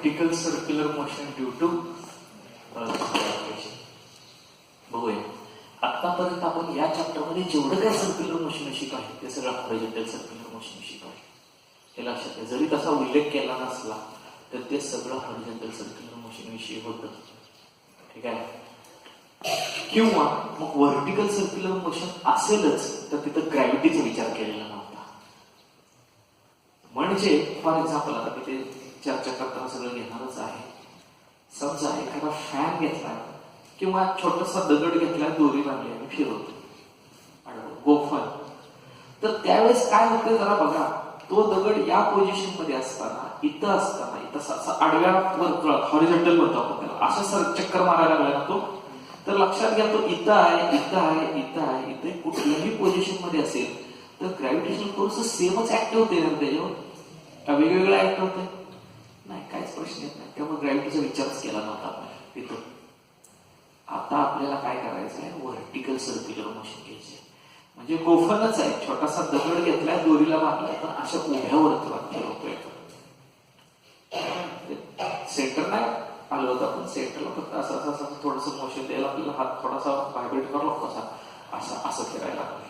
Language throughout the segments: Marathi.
Vertical circular motion due to बघूया. आतापर्यंत आपण या चॅप्टरमध्ये जेवढं काय सर्क्युलर मोशन शिकाय ते सगळं हॉरिझॉन्टल सर्क्युलर मोशन शिकाय. हे लक्षात आहे. जरी तसा उल्लेख केला नसला तर ते सगळं हॉरिझॉन्टल सर्क्युलर मोशन विषयी होतं. ठीक आहे. किंवा मग व्हर्टिकल सर्क्युलर मोशन असेलच तर तिथं ग्रॅव्हिटीचा विचार केलेला नव्हता. म्हणजे फॉर एक्झाम्पल आता तिथे चर्चा करताना सगळं घेणारच आहे. समजा एखादा फॅन घेतला किंवा छोटासा दगड घेतला, दोरी बांधली आणि फिरवतो गोफन, तर त्यावेळेस काय होतं जरा बघा. तो दगड या पोझिशन मध्ये असताना, इथं असताना, इथं आडव्या वर्तुळात हॉरिझॉन्टल म्हणतो आपण त्याला, असं चक्कर मारायला लागला तो, तर लक्षात घ्या तो इथं आहे, इथं आहे, इथं आहे, इथे कुठल्याही पोझिशन मध्ये असेल तर ग्रॅव्हिटेशनल फोर्स सेमच ऍक्ट होते ना त्याच्यावर, का वेगवेगळं ऍक्ट होते? नाही, काहीच प्रश्न येत नाही. त्यामुळे ग्रॅव्हिटीचा विचारच केला नव्हता आपण तिथं. आता आपल्याला काय करायचं आहे? व्हर्टिकल सर्क्युलर मोशन घ्यायचे. म्हणजे गोफनच आहे, छोटासा दगड घेतलाय, दोरीला बांधलाय, पण अशा उभ्या वर्तुळात फिरवतोय. सेंटर नाही आलं होतं आपण, सेंटरला फक्त असं असं असं थोडस मोशन द्यायला आपल्याला हात थोडासा व्हायब्रेट करावा लागतो, असा असं असं फिरायला लागले.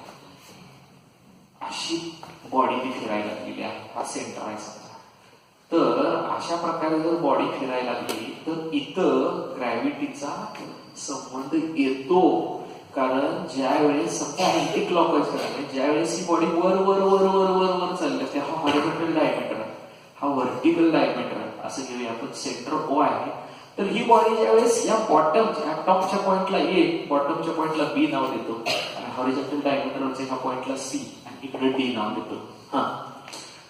अशी बॉडी ती फिरायला लागलेली आहे. हा सेंटर आहे समजा. तर अशा प्रकारे जर बॉडी फिरायला लागली तर इथं ग्रॅव्हिटीचा संबंध येतो. कारण ज्या वेळेस समजा अँटी क्लॉकवाईज करायला, ज्या वेळेस ही बॉडी वर वर वर वर वर वर चालली असते, हा हॉरिझॉन्टल डायमीटर आहे, हा व्हर्टिकल डायमीटर आहे, असं घेऊया आपण. सेंटर ओ आहे. तर ही बॉडी ज्या वेळेस या बॉटमच्या टॉपच्या पॉइंटला ए, बॉटमच्या पॉइंटला बी नाव देतो, आणि हॉरिझॉन्टल डायमीटरवरचे ह्या पॉइंटला सी आणि इकडे डी नाव देतो. हा,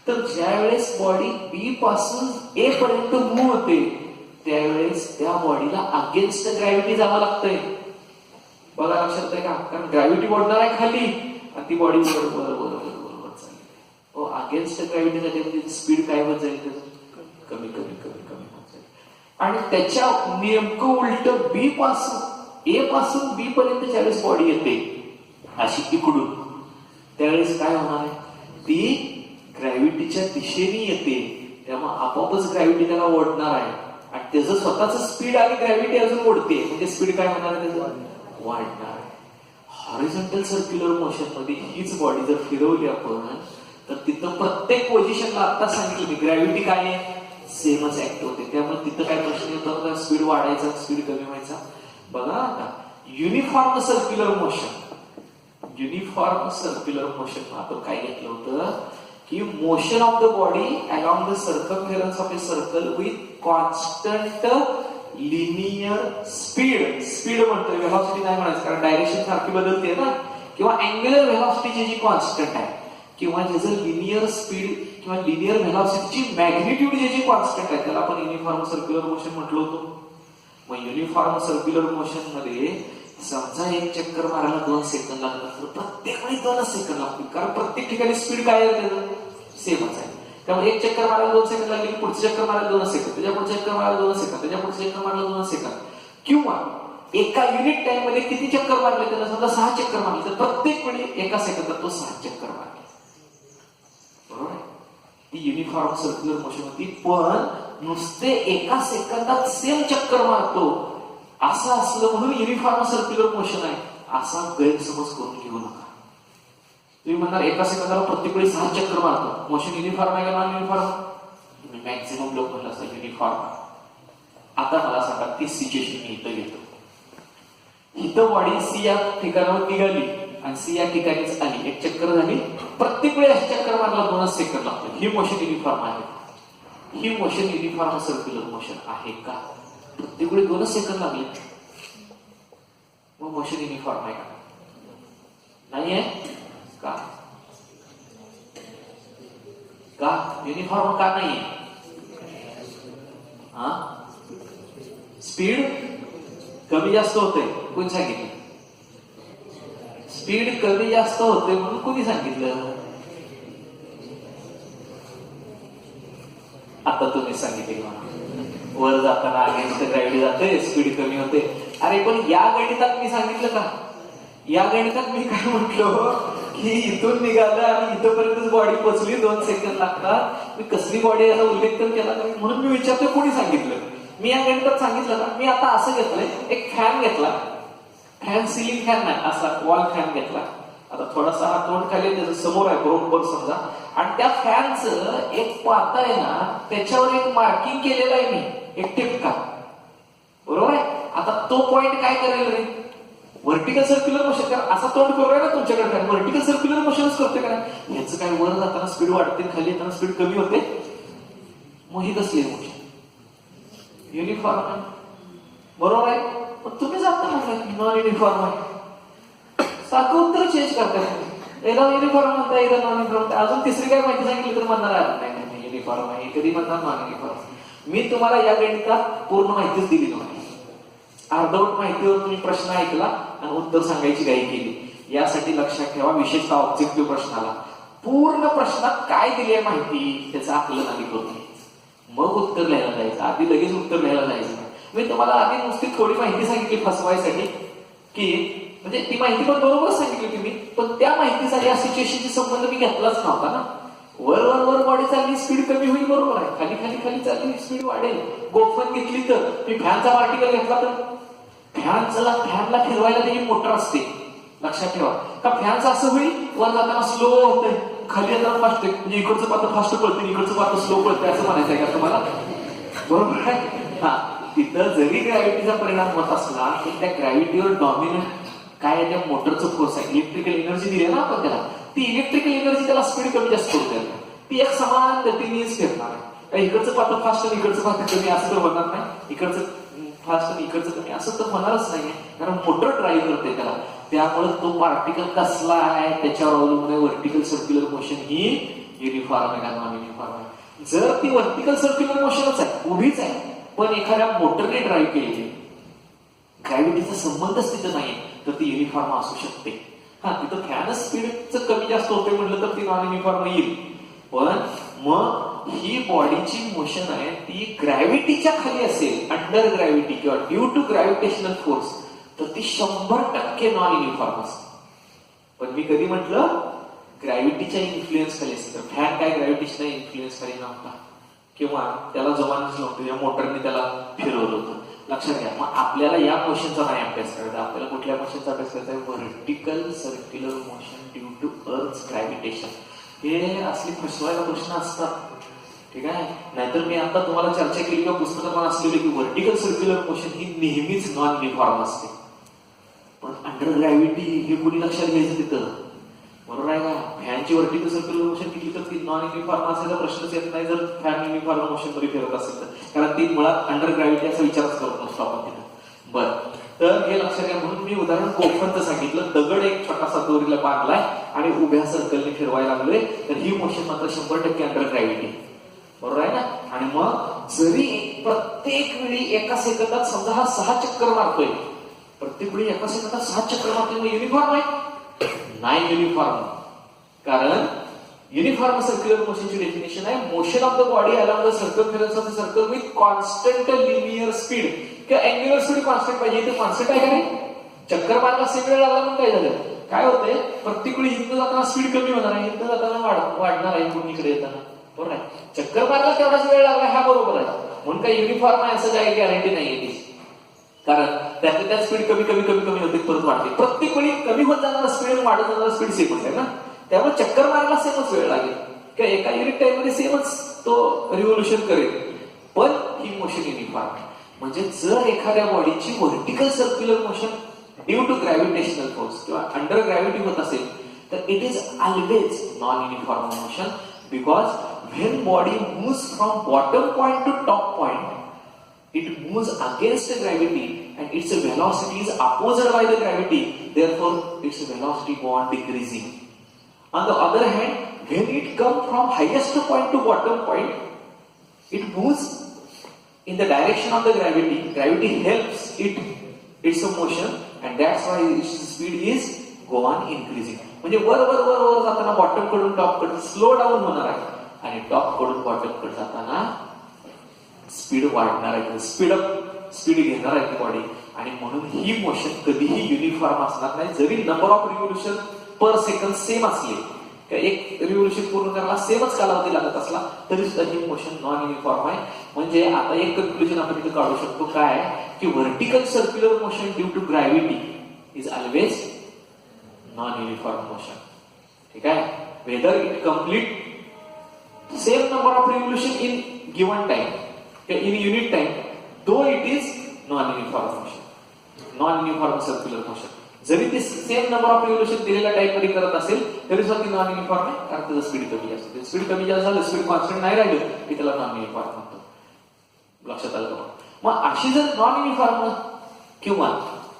तर ज्या वेळेस बॉडी बी पासून ए पर्यंत मूव्ह होते त्यावेळेस त्या बॉडीला अगेन्स्ट ग्रॅव्हिटी जावं लागतंय. बघा लक्षात आहे का? कारण ग्रॅव्हिटी ओढणार आहे खाली आणि ती बॉडी वर वर वर वर वर वर चालली. अगेन्स्ट ग्रॅव्हिटीसाठी म्हणजे स्पीड काय होत जाईल? कमी कमी कमी कमी होत जाईल. आणि त्याच्या नेमकं उलट बी पासून ए पासून बी पर्यंत ज्यावेळेस बॉडी येते अशी इकडून, त्यावेळेस काय होणार आहे? ती ग्रॅव्हिटीच्या दिशेने येते. त्यामुळे आपोआपच ग्रॅव्हिटी त्याला ओढणार आहे आणि त्याचं स्वतःच स्पीड आणि ग्रॅव्हिटी अजून ओढते, म्हणजे स्पीड काय होणार आहे? त्याचं वाढणार आहे. हॉरिझॉन्टल सर्क्युलर मोशन मध्ये हीच बॉडी जर फिरवली आपण तर तिथं प्रत्येक पोझिशनला आता सांगितलं मी ग्रॅव्हिटी काय आहे? सेमच ऍक्ट होते. त्यामुळे तिथं काय प्रश्न येतो? स्पीड वाढायचा, स्पीड कमी व्हायचा. बघा आता uniform circular motion, uniform circular motion आपण काय घेतलं होतं की motion of the body along the circumference of a circle with constant linear speed. Speed म्हणतोय, व्हेलॉसिटी नाही म्हणायचं, कारण डायरेक्शन सारखी बदलते ना. किंवा अँग्युलर व्हेलॉसिटीची जी कॉन्स्टंट आहे किंवा ज्याचं लिनियर स्पीड किंवा लिनियर व्हेलॉसिटीची मॅग्निट्यूड ज्याची कॉन्स्टंट आहे त्याला आपण युनिफॉर्म सर्क्युलर मोशन म्हटलं होतं. मग युनिफॉर्म सर्क्युलर मोशन मध्ये समजा एक चक्कर मारायला 2 सेकंद लागतात तर प्रत्येक वेळी 2 सेकंद लागतील, कारण प्रत्येक ठिकाणी स्पीड काय आहे? सेमच आहे. त्यामुळे एक चक्कर मारायला 2 सेकंद लागले की पुढचे चक्कर मारायला 2 सेकंद, त्याच्या पुढचे चक्कर मारायला 2 सेकंद, त्याच्या पुढचे चक्कर मारायला 2 सेकंद. किंवा एका युनिट टाइम मध्ये किती चक्कर मारले? त्याला समजा 6 चक्कर मारले तर प्रत्येक वेळी एका सेकंदात तो 6 चक्कर मारले. बरोबर आहे? ती युनिफॉर्म सर्क्युलर मोशन होती. पण नुसते एका सेकंदात सेम चक्कर मारतो असं असलं म्हणून युनिफॉर्म सर्क्युलर मोशन आहे असा गैरसमज करून घेऊ नका. तुम्ही म्हणणार एका सेकंदाला प्रत्येक वेळी 6 चक्कर मारतो, मोशन युनिफॉर्म आहे का नॉन युनिफॉर्म? तुम्ही मॅक्झिमम लोक म्हटलं असतं युनिफॉर्म. आता मला सांगा ती सिच्युएशन मी इथं घेतो. इथं बॉडी सी या ठिकाणावर निघाली आणि सी या ठिकाणीच आली, एक चक्कर झाली, प्रत्येक वेळी अशी चक्कर मारला 2 सेकंद लागतो. ही मोशन युनिफॉर्म आहे? ही मोशन युनिफॉर्म सर्क्युलर मोशन आहे का? प्रत्येक वेळी 2 सेकंद लागले, मग मोशन युनिफॉर्म आहे का? नाहीये का? का युनिफॉर्म का नाहीये? हा, स्पीड कमी जास्त होते. कोणी सांगितलं? स्पीड कमी जास्त होते म्हणून कोणी सांगितलं? आता तुम्ही सांगितलं. वर जाताना अगेन्स्ट ग्रॅव्हिटी जाते, स्पीड कमी होते. अरे पण या गणितात मी सांगितलं का? या गणितात मी काय म्हटलं? की इथून निघालं आणि इथपर्यंत बॉडी पोचली, 2 सेकंद लागतात. मी कसली बॉडी याचा उल्लेख तर केला नाही, म्हणून मी विचारतो कोणी सांगितलं. मी या गणितात सांगितलं ना, मी आता असं घेतलंय, एक फॅन घेतला, फॅन सिलिंग फॅन नाही, असा वॉल फॅन घेतला. आता थोडासा हा तोंड खाली त्याच्या समोर आहे बरोबर समजा, आणि त्या फॅनचं एक पाता आहे ना, त्याच्यावर एक मार्किंग केलेलं आहे मी, एक टिपका, बरोबर आहे. आता तो पॉइंट काय करेल रे, व्हर्टिकल सर्क्युलर मोशन करा. असा तोंड करूया ना तुमच्याकडे, व्हर्टिकल सर्क्युलर मोशनच करते का नाही. ह्याचं काय वर जाताना स्पीड वाढते, खाली येताना स्पीड कमी होते. मग ही कसली मोशन युनिफॉर्म आहे, बरोबर आहे. पण तुम्ही जाता नॉन युनिफॉर्म आहे, सारखं उत्तर चेंज करताय. एकदा युनिफॉर्म म्हणता, एकदा नॉन युनिफॉर्म म्हणता. अजून तिसरी काय माहिती सांगितली तर म्हणणार नाही युनिफॉर्म आहे, कधी म्हणणार नॉन युनिफॉर्म. मी तुम्हाला या गणितात पूर्ण माहितीच दिली नव्हती. अर्धवट माहितीवर तुम्ही प्रश्न ऐकला आणि उत्तर सांगायची घाई केली. यासाठी लक्षात ठेवा, विशेषतः ऑब्जेक्टिव्ह प्रश्नाला पूर्ण प्रश्नात काय दिली आहे माहिती त्याचं आकलन आधी करून घ्यायचं, मग उत्तर लिहायला जायचं. आधी लगेच उत्तर लिहायला जायचं नाही. मी तुम्हाला आधी नुसती थोडी माहिती सांगितली फसवायसाठी, की म्हणजे ती माहिती पण बरोबरच सांगितली तुम्ही, पण त्या माहितीचा या सिच्युएशनशी संबंध मी घेतलाच नव्हता ना. वर वर वर बॉडी चालली, स्पीड कमी होईल, बरोबर आहे. खाली खाली खाली चालली, स्पीड वाढेल. गोफन घेतली तर, मी फॅनचा पार्टिकल घेतला तर फॅनला फिरवायला त्याची मोटर असते, लक्षात ठेवा. का फॅनचं असं होईल, वर जाताना स्लो होतंय, खाली येताना फास्ट, म्हणजे इकडचं पात्र फास्ट पळते, इकडचं पात्र स्लो पळते, असं म्हणायचं आहे का तुम्हाला, बरोबर आहे. हा, तिथं जरी ग्रॅव्हिटीचा परिणाम होत असला तर त्या ग्रॅव्हिटीवर डॉमिनंट काय आहे, त्या मोटरचं फोर्स आहे. इलेक्ट्रिकल एनर्जी दिली ना आपण त्याला, ती इलेक्ट्रिकल एनर्जी त्याला स्पीड कमी जास्त करू द्यायला, ती एक समान गतीनेच फिरणार आहे. इकडचं पात्र फास्ट आणि इकडचं पात्र कमी असं तर होणार नाही, इकडचं फास्ट आणि इकडचं कमी असं तर होणारच नाही, कारण मोटर ड्राईव्ह करते त्याला. त्यामुळे तो पार्टिकल कसला आहे त्याच्यावर अवलंबून आहे व्हर्टिकल सर्क्युलर मोशन ही युनिफॉर्म आहे का नॉन युनिफॉर्म आहे. जर ती व्हर्टिकल सर्क्युलर मोशनच आहे, उभीच आहे, पण एखाद्या मोटरने ड्राईव्ह केलेली, ग्रॅव्हिटीचा संबंधच तिथं नाही, तर ती युनिफॉर्म असू शकते. हा, तिथं फॅनच स्पीडचं कमी जास्त होते म्हटलं तर ती नॉन युनिफॉर्म येईल. पण मग ही बॉडीची मोशन आहे ती ग्रॅव्हिटीच्या खाली असेल, अंडर ग्रॅव्हिटी किंवा ड्यू टू ग्रॅव्हिटेशनल फोर्स, तर ती 100% नॉन युनिफॉर्म असते. पण मी कधी म्हटलं ग्रॅव्हिटीच्या इन्फ्लुएन्स खाली असेल, तर फॅन काय ग्रॅव्हिटीच्या इन्फ्लुएन्स खाली नव्हता, किंवा त्याला जमानच नव्हतं, या मोटरने त्याला फिरवलं होतं. लक्षात घ्या. मग आपल्याला या मोशनचा नाही अभ्यास करायचा, आपल्याला कुठल्या मोशनचा अभ्यास करायचा आहे, vertical circular motion due to earth gravitation. हे असली फसवायला प्रश्न असतात, ठीक आहे. नाहीतर मी आता तुम्हाला चर्चा केली किंवा पुस्तकात असलेली की व्हर्टिकल सर्क्युलर मोशन ही नेहमीच नॉन युनिफॉर्म असते. पण अंडर ग्रॅव्हिटी हे कोणी लक्षात घ्यायचं तिथं, बरोबर आहे का. फॅनची व्हर्टिकल सर्क्युलर मोशन किती तर ती नॉन युनिफॉर्म असायचा प्रश्नच येत नाही जर फॅन युनिफॉर्म मोशन मध्ये फिरत असेल तर, कारण ती मुळात अंडर ग्रॅव्हिटी असा विचारच करत नसतो आपण तिथं. बरं, तर हे लक्षात घ्या. म्हणून मी उदाहरण गोफनचं सांगितलं, दगड एक छोटासा दोरीला बांधलाय आणि उभ्या सर्कलने फिरवायला लागलोय, तर ही मोशन मात्र 100% अंडर ग्रॅव्हिटी, बरोबर आहे ना. आणि मग जरी प्रत्येक वेळी एका सेकंदात समजा हा 6 चक्कर मारतोय, प्रत्येक वेळी एका सेकंदात 6 चक्कर मारतोय, मग युनिफॉर्म आहे नाही युनिफॉर्म. कारण युनिफॉर्म सर्क्युलर मोशनची डेफिनेशन आहे motion of the body along the circumference of the circle with constant linear speed किंवा अँग्युलर स्पीड कॉन्स्टंट पाहिजे. इथे कॉन्स्टंट आहे का नाही, चक्कर मारला सेम वेळ लागला म्हणून काय झालं, काय होतंय, प्रत्येक वेळी इथं जाताना स्पीड कमी होणार आहे, इथं जाताना वाढणार आहे, पुढीकडे येताना, बरोबर आहे. चक्कर मारला तेवढाच वेळ लागला, हा बरोबर आहे. म्हणून काही युनिफॉर्म आहे असं काही गॅरंटी नाहीये ती, कारण त्यात स्पीड कमी कमी कमी कमी होते, परत वाढते. प्रत्येक वेळी कमी होत जाणारा स्पीड आणि वाढत जाणारा स्पीड सेमच आहे ना, त्यामुळे चक्कर मारायला सेमच वेळ लागेल किंवा एका युनिट टाइम मध्ये सेमच तो रिव्होल्युशन करेल, पण ही मोशन युनिफॉर्म आहे. म्हणजे जर एखाद्या बॉडीची vertical circular motion due to gravitational force किंवा अंडर ग्रॅव्हिटी होत असेल तर it is always non uniform motion, because when body moves from bottom point to top point it moves against the gravity and its velocity is opposed by the gravity, therefore its velocity go on decreasing. On the other hand, when it comes from highest point to bottom point, it moves in the direction of the gravity. Gravity helps its motion and that's why its speed is go on increasing. म्हणजे वर वर वर वर जाताना बॉटम कडून टॉप कडे स्लो डाऊन होणार आहे आणि टॉप कडून बॉटम कडे जाताना स्पीड वाढणार आहे, स्पीड घेणार आहे ती बॉडी. आणि म्हणून ही मोशन कधीही युनिफॉर्म असणार नाही, जरी number of revolution per second same असले, एक रिव्होल्युशन पूर्ण करायला सेमच कालावधी लागत असला तरी सुद्धा ही मोशन नॉन युनिफॉर्म आहे. म्हणजे आता एक कन्क्लुजन आपण इथे काढू शकतो काय, की vertical circular motion due to gravity is always non uniform motion. ठीक आहे. Whether it complete same number of revolution in given time in unit time, though it is non uniform motion, non uniform circular motion. जरी ते सेम नंबर ऑफ रिव्होल्युशन दिलेल्या टाइम मध्ये करत असेल तरी सुद्धा ती नॉन युनिफॉर्म आहे, कारण त्याचं स्पीड कमी असते. स्पीड कमी जास्त झालं, स्पीड कॉन्स्टंट नाही राहिलं की त्याला नॉन युनिफॉर्म म्हणतो. लक्षात आलं का? मग अशी जर नॉन युनिफॉर्म किंवा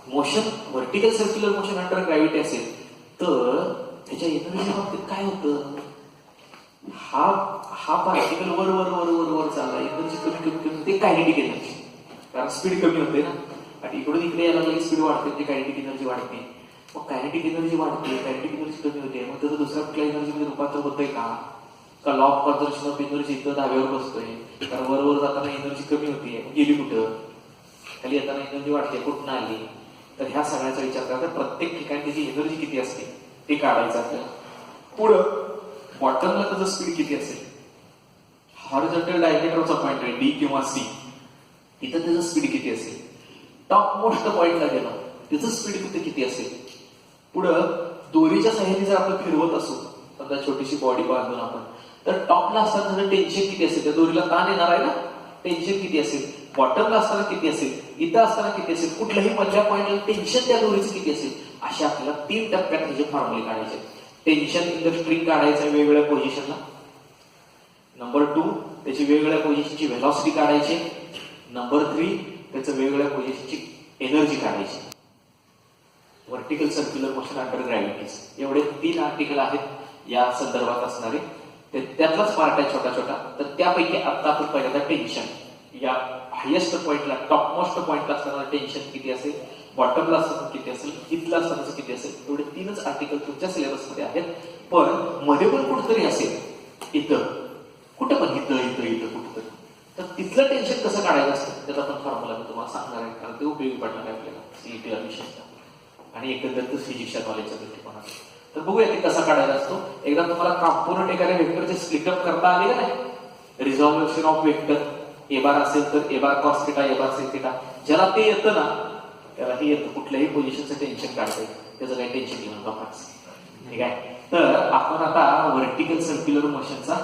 motion vertical circular motion under gravity असेल तर त्याच्या एनर्जी बाबतीत काय होतं, हा पार्टिकल वर वर वर वर वर चालला, एनर्जी कमी कमी कमी होते, कायनेटिक एनर्जी, कारण स्पीड कमी होते ना, आणि इकडून इकडे यायला लागली स्पीड वाढते, ते कायनेटिक एनर्जी वाढते. मग कायनेटिक एनर्जी वाढते, कायनेटिक एनर्जी कमी होते, मग त्याचं दुसऱ्या कुठल्या एनर्जीमध्ये रूपांतर होतंय का law of conservation of energy इथं धाब्यावर बसतोय, कारण वर जाताना एनर्जी कमी होते, गेली कुठं, खाली येताना एनर्जी वाढते, कुठं आली. तर ह्या सगळ्याचा विचार करता प्रत्येक ठिकाणी त्याची एनर्जी किती असते ते काढायचं आपल्याला. पुढं बॉटमला त्याचं स्पीड किती असेल, हॉरिझॉन्टल डायमीटरचा पॉइंट आहे डी किंवा सी, इथं त्याचं स्पीड किती असेल. टॉप मोस्ट पॉइंटला गेला त्याचं स्पीड किती असेल. पुढं दोरीच्या सहाय्याने जर आपण फिरवत असू, समजा छोटीशी बॉडी बांधून आपण, तर टॉपला असताना टेन्शन किती असेल, त्या दोरीला ताण येणार आहे ना, टेन्शन किती असेल. बॉटमला असताना किती असेल, इथं असताना किती असेल, कुठल्याही मधल्या पॉइंटला टेन्शन त्या दोरीचं किती असेल. असे आपल्याला 3 टप्प्यात त्याचे फॉर्म्युले काढायचे. टेन्शन इन द स्ट्रिंग काढायचं वेगवेगळ्या पोझिशनला. नंबर 2 त्याची वेगवेगळ्या पोझिशनची व्हेलॉसिटी काढायची. नंबर 3 त्याचं वेगवेगळ्या पोझिशनची एनर्जी काढायची. व्हर्टिकल सर्क्युलर मोशन अंडर ग्रॅव्हिटीज एवढे 3 आर्टिकल आहेत या संदर्भात असणारे. त्यातलाच पार्ट आहे छोटा छोटा. तर त्यापैकी आता आपण पहिल्यांदा टेन्शन, या हायेस्ट पॉइंटला टॉपमोस्ट पॉइंटला असताना टेन्शन किती असेल, बॉटमला असताना किती असेल, इथला असताना किती असेल, एवढे 3च आर्टिकल तुमच्या सिलेबसमध्ये आहेत. पण मध्ये पण कुठेतरी असेल, इथं कुठं पण इथं इथं इथं कुठेतरी, तर तिथलं टेन्शन कसं काढायचं असतं त्याचा पण फॉर्म्युला मी तुम्हाला सांगणार आहे, कारण ते उपयोगी पडणार आहे आपल्याला सीईटीला विशेषतः आणि एकंदरीत फिजिक्सच्या नॉलेजच्या दृष्टिकोनात. तर बघूया ते कसा काढायचा असतो. एकदा तुम्हाला कॉम्पोनंट एखाद्या वेक्टरचे स्प्लिटअप करता आले का नाही, रिझॉल्युशन ऑफ वेक्टर ए बार असेल तर ए बार कॉस थिटा, ए बार sin थिटा, ज्याला ते येतं ना त्याला हे येतं, कुठल्याही पोझिशनचं टेन्शन काढता येतं, त्याचं काही टेन्शन घेऊन बघाच. ठीक आहे. तर आपण आता व्हर्टिकल सर्क्युलर मोशनचा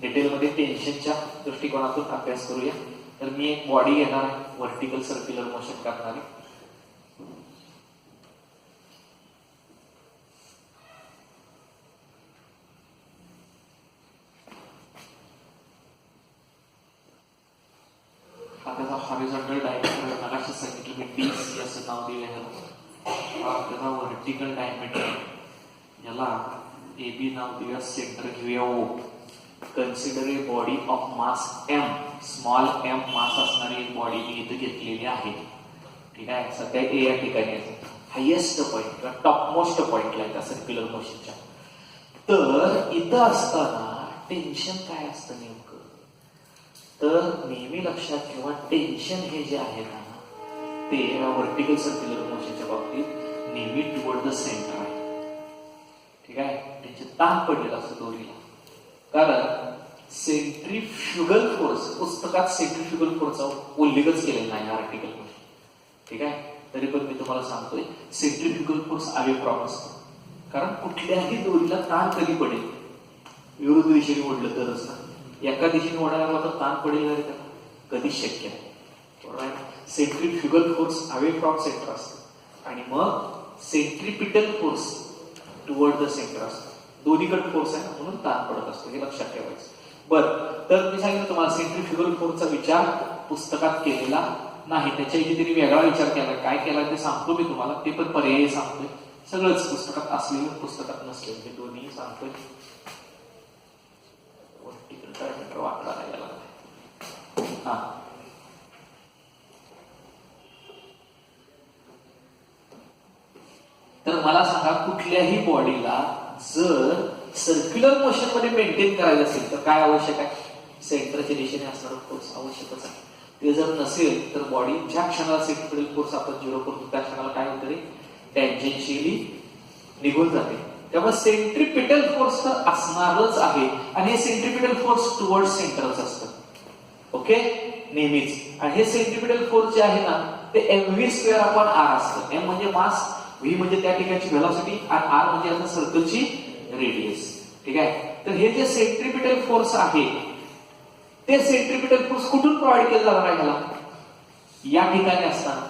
डिटेलमध्ये टेन्शनच्या दृष्टिकोनातून अभ्यास करूया. तर मी एक बॉडी घेणार आहे व्हर्टिकल सर्क्युलर मोशन करणारी. हा त्याचा हॉरिझॉन्टल डायमीटर, मगाशी सांगितलं मी डीसी असं नाव दिलेलं. हा त्याचा व्हर्टिकल डायमीटर, याला एबी नाव देऊया, सेंटर घेऊया O. Consider a body of mass m, small m mass असणारी एक बॉडी मी इथे घेतलेली आहे. ठीक आहे. सध्या ए या ठिकाणी हायेस्ट पॉइंट किंवा टॉपमोस्ट पॉइंटला आहे त्या सर्क्युलर मोशनच्या. तर इथं असताना टेन्शन काय असतं नेमकं, तर नेहमी लक्षात ठेवा टेन्शन हे जे आहे ना ते व्हर्टिकल सर्क्युलर मोशनच्या बाबतीत नेहमी टुवर्ड द सेंटर आहे. ठीक आहे. त्यांचे ताण पडलेला असतो दोरीला, कारण सेंट्रीफ्युगल फोर्स, पुस्तकात सेंट्रीफ्युगल फोर्सचा उल्लेखच केलेला नाही आर्टिकल मध्ये. ठीक आहे. तरी पण मी तुम्हाला सांगतोय सेंट्रीफ्युगल फोर्स अवे फ्रॉम असतो, कारण कुठल्याही दोरीला ताण कधी पडेल, विरुद्ध दिशेने ओढलं तरच ना. एका दिशेने ओढायला तर ताण पडेल नाही, त्याला कधीच शक्य नाही. Centrifugal force away from centre असतो आणि मग centripetal force toward the centre असतो. दोन्हीकडे फोर्स आहे म्हणून ताण पडत असतो, हे लक्षात ठेवायचं. बरं, तर मी सांगितलं तुम्हाला सेंट्रीफ्युगल फोर्सचा विचार पुस्तकात केलेला नाही, त्याच्या इथे त्यांनी वेगळा विचार केला. काय केला ते सांगतो मी तुम्हाला, ते पण पर्यायी सांगतोय. सगळंच पुस्तकात असलेलं पुस्तकात नसलेलं हे दोन्ही सांगतोय. व्हर्टिकल डायमीटर वाकडा नाही याला. हा, तर मला सांगा कुठल्याही बॉडीला जर सर्क्युलर मोशन मध्ये मेंटेन करायचं असेल तर काय आवश्यक आहे, सेंटरच्या दिशेने असणारा फोर्स आवश्यकच आहे. ते जर नसेल तर बॉडी ज्या क्षणाला सेंट्रिपिटल फोर्स आपण 0 करतो त्या क्षणाला काय होतं रे, टॅन्जेन्शियली निघून जाते. त्यामुळे सेंट्रिपिटल फोर्स तर असणारच आहे आणि हे सेंट्रिपिटल फोर्स टुवर्ड सेंटरच असतं. ओके, नेहमीच. आणि हे सेंट्रिपिटल फोर्स जे आहे ना ते mv² अपॉन r असतं. m म्हणजे मास, v म्हणजे त्या ठिकाणची व्हेलॉसिटी आणि r म्हणजे आता सर्कलची रेडियस. ठीक आहे. तर हे जे सेंट्रिपिटल फोर्स आहे ते सेंट्रिपिटल फोर्स कुठून प्रोव्हाइड केलं जाणार आहे ह्याला? या ठिकाणी असताना.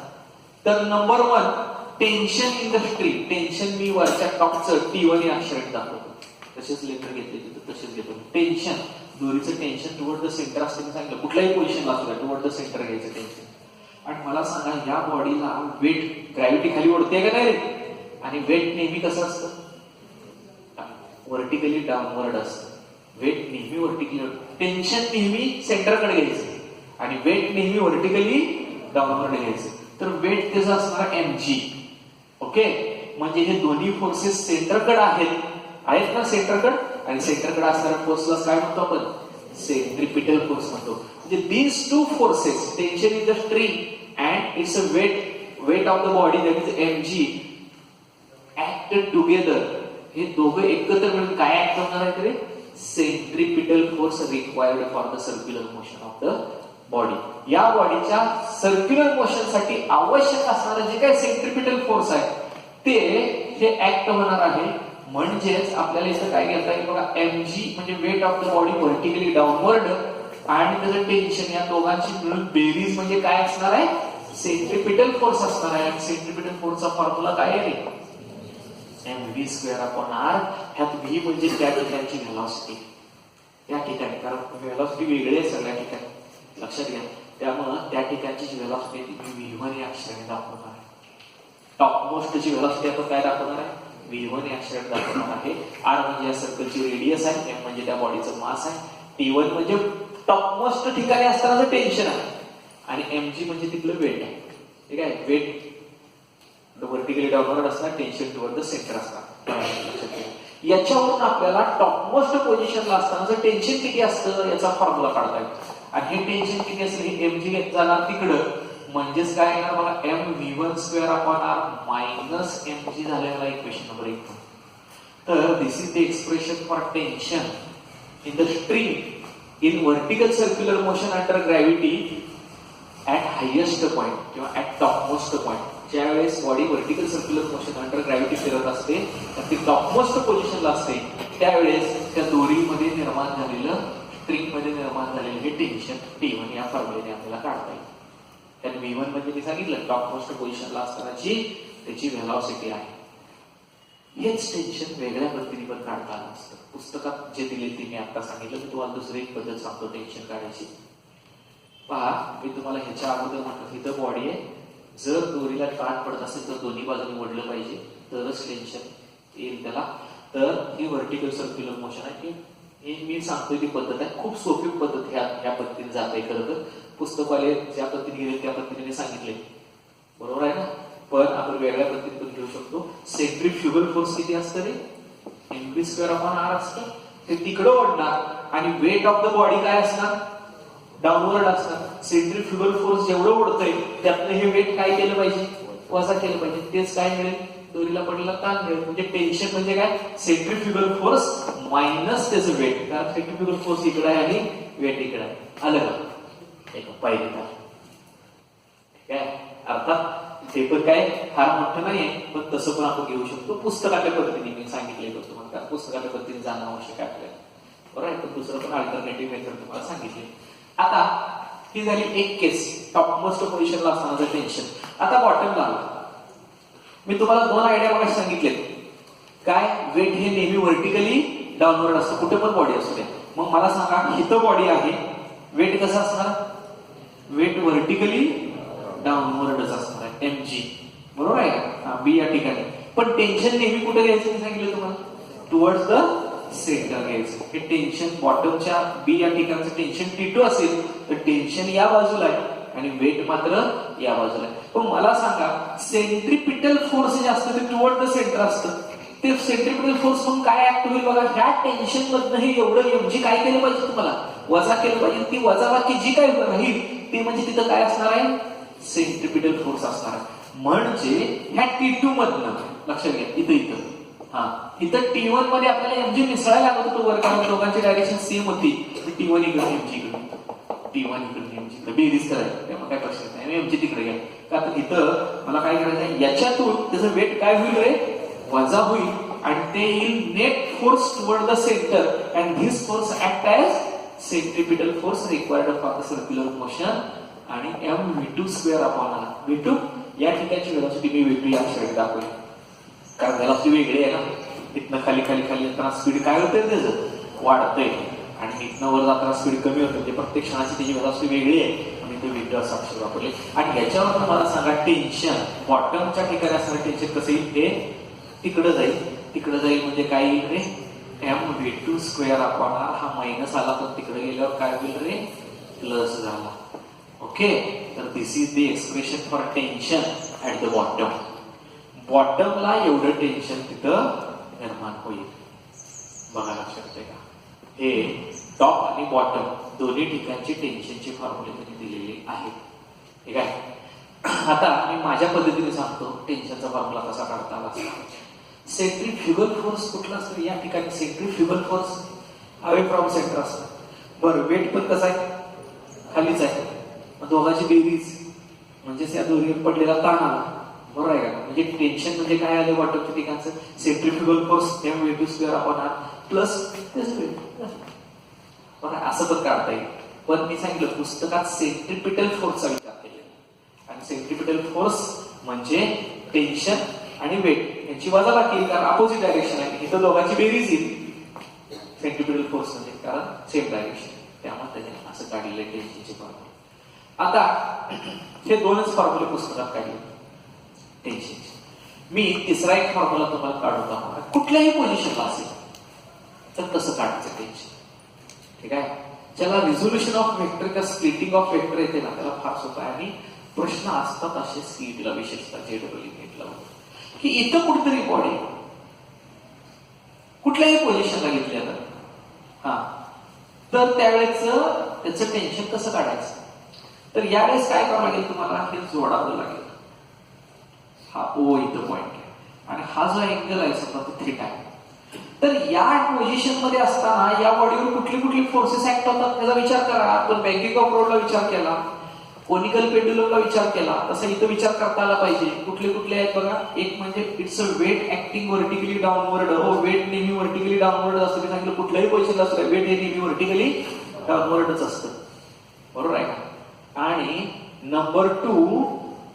तर number 1 tension in the string. Tension मी वरच्या टॉपचं T1 या अक्षरात दाखवतो. तसेच लेटर घेतले तिथं तसेच घेतो. टेन्शन, दोरीचं टेन्शन टुवर्ड द सेंटर असते मी सांगितलं. कुठल्याही पोझिशनला असू द्या टुवर्ड द सेंटर घ्यायचं टेन्शन. आणि मला सांगा या बॉडीला वेट ग्रॅव्हिटी खाली ओढते का नाही रे? आणि वेट नेहमी कसं असतं? व्हर्टिकली डाऊनवर्ड असतं. वेट नेहमी व्हर्टिकली, टेन्शन नेहमी सेंटरकडे घ्यायचं आणि वेट नेहमी व्हर्टिकली डाऊनवर्ड घ्यायचं. तर वेट त्याचं असणार mg. ओके, म्हणजे हे दोन्ही फोर्सेस सेंटरकडे आहेत ना सेंटरकडे, आणि सेंटरकडे असणाऱ्या फोर्सला काय म्हणतो आपण? सेंट्रिपिटल फोर्स म्हणतो. म्हणजे these two forces, tension in the string and its a weight of the body that is mg acted together. हे दोघं एकत्र मिळून काय ऍक्ट होणार आहे रे? Centripetal force required for the circular motion of the body. या बॉडीच्या सर्क्युलर मोशन साठी आवश्यक असणारे जे काही सेंट्रिपिटल फोर्स आहे ते हे ऍक्ट होणार आहे. म्हणजेच आपल्याला इथं काय घेता येईल बघा, mg म्हणजे weight of the body vertically downward आणि त्याचं टेन्शन, या दोघांची मिळून बेरीज म्हणजे काय असणार आहे? सेंट्रिपिटल फोर्स असणार आहे. सेंट्रिपिटल फोर्सचा फॉर्म्युला काय आहे? mv² upon r. ह्यात v म्हणजे त्या ठिकाणची व्हेलॉसिटी. त्या ठिकाणी, कारण व्हेलॉसिटी वेगळी आहे सगळ्या ठिकाणी, लक्षात घ्या. त्यामुळं त्या ठिकाणची जी व्हेलॉसिटी मी v1 या अक्षराने दाखवणार आहे. टॉपमोस्टची व्हेलॉसिटी आपण काय दाखवणार आहे? v1 या अक्षराने दाखवणार आहे. r म्हणजे या सर्कलची रेडियस आहे, m म्हणजे त्या बॉडीचं मास आहे, T1 म्हणजे टॉपमोस्ट ठिकाणी असतानाचं टेन्शन आहे आणि mg म्हणजे तिथलं वेट आहे. ठीक आहे. वेट व्हर्टिकली डाऊनवर्ड असणार, टेन्शन टुवर्ड द सेंटर असणार. याच्यावरून आपल्याला टॉपमोस्ट पोझिशनला असताना टेन्शन किती असतं याचा फॉर्म्युला काढता येतो. आणि हे टेन्शन किती असेल हे mg जाणार तिकडं, म्हणजेच काय येणार बघा, mv1² upon r minus mg झालेला इक्वेशन नंबर 1. तर this is the expression for tension in the string in vertical circular motion under gravity at highest point किंवा ऍट टॉपमोस्ट पॉइंट. ज्यावेळेस body vertical circular motion under gravity फिरत असते तर ती टॉपमोस्ट पोझिशनला असते, त्यावेळेस त्या दोरीमध्ये निर्माण झालेलं, स्ट्रिंग मध्ये निर्माण झालेलं हे टेन्शन T1 या फॉर्म्युलेने आपल्याला काढता येईल. त्यात v1 म्हणजे मी सांगितलं टॉपमोस्ट पोझिशनला असतानाची त्याची व्हेलॉसिटी आहे. हेच टेन्शन वेगळ्या पद्धतीने पण काढता आलं असतं. पुस्तकात जे दिले ते मी आता सांगितलं, मी तुम्हाला दुसरी एक पद्धत सांगतो टेन्शन काढायची. पहा, मी तुम्हाला ह्याच्या अगोदर म्हटलं इथं बॉडी आहे, जर दोरीला काट पडत असेल तर दोन्ही बाजूने ओढलं पाहिजे तरच टेन्शन येईल त्याला. तर ही व्हर्टिकल सर्क्युलर मोशन आहे, ही मी सांगतोय ती पद्धत आहे. खूप सोपी पद्धत ह्या पद्धतीने जात आहे. खरं तर पुस्तकवाले ज्या पद्धतीने गेले त्या पद्धतीने सांगितले, बरोबर आहे ना, पण आपण वेगळ्या पद्धतीने पण घेऊ शकतो. सेंट्रिफ्युगल फोर्स किती असतं रे? mv² अपॉन r असतं. ते तिकडं ओढणार आणि वेट ऑफ द बॉडी काय असणार? डाऊनवर्ड असणार. सेंट्रिफ्युगल फोर्स जेवढं ओढतंय त्यातलं हे वेट काय केलं पाहिजे? वजा केलं पाहिजे. तेच काय मिळेल? दोरीला पडलेला ताण मिळेल. म्हणजे टेन्शन म्हणजे काय? सेंट्रिफ्युगल फोर्स मायनस त्याचं वेट. कारण सेंट्रिफ्युगल फोर्स इकडे आहे आणि वेट इकडे आहे. आलं का? एक पाहिजे का? ठीक आहे. अर्थात ते पण काय फार मोठं नाहीये, पण तसं पण आपण घेऊ शकतो पुस्तकाच्या पद्धतीने. मी सांगितलेलं तुम्हाला, पुस्तकाच्या पद्धतीने जाणं आवश्यक आहे आपल्याला, बरोबर आहे. तर दुसरं पण अल्टरनेटिव्ह मेथड तुम्हाला सांगितले. आता ही झाली एक केस, टॉपमोस्ट पोझिशनला असणारं टेन्शन. आता बॉटमला आला. मी तुम्हाला दोन आयडिया बघा सांगितले. काय? वेट हे नेहमी व्हर्टिकली डाऊनवर्ड असतं, कुठे पण बॉडी असू दे. मग मला सांगा, इथं बॉडी आहे, वेट कसं असणार? वेट व्हर्टिकली डाऊनवर्डच असणार आहे, mg, बरोबर आहे का? बी या ठिकाणी. पण टेन्शन नेहमी कुठे घ्यायचं मी सांगितलं तुम्हाला? टुवर्ड्स द सेंटर घ्यायचं. हे टेन्शन बॉटमच्या बी या ठिकाणचं टेन्शन T2 असेल तर टेन्शन या बाजूला आहे आणि वेट मात्र या बाजूला आहे. पण मला सांगा, सेंट्रिपिटल फोर्स जे असतं ते टुवर्ड द सेंटर असतं. ते सेंट्रिपिटल फोर्स मग काय ऍक्ट होईल बघा, ह्या टेन्शन मधनं हे एवढं mg काय केलं पाहिजे? तुम्हाला वजा केलं पाहिजे. ती वजाबाकी जी काय राहील ते म्हणजे तिथं काय असणार आहे? सेंट्रिपिटल फोर्स असणार आहे. म्हणजे ह्या T2 मधनं, लक्षात घ्या, इथं हा, इथं T1 मध्ये आपल्याला mg मिसळायला लागत होतं वर, कारण दोघांची डायरेक्शन सेम होती. T1 इकडे mg इकडे, T1 इकडे mg इकडे, बेरीज करायची, त्यामुळे काय प्रश्न नाही, mg तिकडे घ्या. का तर इथं मला काय करायचं आहे, याच्यातून त्याचं वेट काय होईल रे, वजा होईल, आणि ते येईल net force toward the centre, and this force act as centripetal force required for the circular motion, आणि mv2 square upon r. v2 या ठिकाणची व्हेलॉसिटी मी v2 या अक्षरात दाखवली, कारण व्हेलॉसिटी वेगळी आहे ना. इथनं खाली खाली खाली येताना स्पीड काय होते, त्याचं वाढतंय, आणि इथनं वर जाताना स्पीड कमी होते. म्हणजे प्रत्येक क्षणाची त्याची व्हेलॉसिटी वेगळी आहे, आणि ते v2 असं अक्षर वापरले. आणि याच्यावर मला सांगा, टेन्शन बॉटमच्या ठिकाणी असणारे टेन्शन कसं येईल, हे तिकडं जाईल म्हणजे काय येईल रे, mv2 स्क्वेअर अपॉन r. हा मायनस आला तर तिकडे गेल्यावर काय होईल रे, प्लस झाला. ओके, तर this is the expression for tension at the bottom. बॉटमला एवढं टेन्शन तिथं निर्माण होईल. बघा लक्षात आहे का, हे टॉप आणि बॉटम दोन्ही ठिकाणची टेन्शनची फॉर्म्युले त्यांनी दिलेली आहे. ठीक आहे, आता मी माझ्या पद्धतीने सांगतो टेन्शनचा फॉर्म्युला कसा काढता आला. सेंट्रीफ्युगल फोर्स कुठला असतो, या ठिकाणी centrifugal force away from centre असतो. बरं, वेट पण कसं आहे, खालीच आहे. दोघांची बेरीज म्हणजेच या दोन्हीवर पडलेला ताण आला, बरोबर आहे का. म्हणजे टेन्शन म्हणजे काय आलं, बॉटमच्या ठिकाणचं centrifugal force mv2 square upon r plus त्याचं वेट. बरं, असं पण काढता येईल. पण मी सांगितलं पुस्तकात सेंट्रिपिटल फोर्सचा विचार केलेला, आणि सेंट्रिपिटल फोर्स म्हणजे टेन्शन आणि वेट यांची वजाबाकी येईल, कारण अपोजिट डायरेक्शन आहे. इथं दोघांची बेरीज येईल सेंट्रिपिटल फोर्स म्हणजे, कारण सेम डायरेक्शन, त्यामुळे त्याने असं काढलेलं टेन्शनचे फॉर्म्युले. आता हे दोनच फॉर्म्युले पुस्तकात काढले टेन्शनचे. मी तिसरा एक फॉर्म्युला तुम्हाला काढून दाखवणार, कुठल्याही पोझिशनला असेल तर कसं काढायचं टेन्शन. ठीक आहे, ज्याला रिझोल्युशन ऑफ वेक्टर किंवा स्प्लिटिंग ऑफ वेक्टर येते ना, त्याला फार सोपं आहे. आणि प्रश्न असतात असे सीईटीला, विशेषतः जेडब्ल्यू नीटला, की इथं कुठेतरी बॉडी कुठल्याही पोझिशनला घेतली आता, हा, तर त्यावेळेच त्याचं टेन्शन कसं काढायचं. तर यावेळेस काय करावं लागेल तुम्हाला, हे जोडावं लागेल. हा ओ इथं पॉइंट आहे, आणि हा जो अँगल आहे समजा तो थीटा आहे. तर या पोझिशन मध्ये असताना या बॉडीवर कुठली कुठली फोर्सेस ऍक्ट होतात त्याचा विचार करा. आपण बँकिंग ऑफ रोडला विचार केला, कोनिकल पेंडुलमला विचार केला, तसा इथं विचार करता आला पाहिजे. कुठले कुठले आहेत बघा. एक म्हणजे it's a weight acting vertically downward. हो, वेट नेहमी व्हर्टिकली डाऊनवर्ड असतं. मी सांगितलं कुठल्याही पोझिशनला असतं वेट हे नेहमी व्हर्टिकली डाऊनवर्डच असतं, बरोबर आहे का. आणि नंबर 2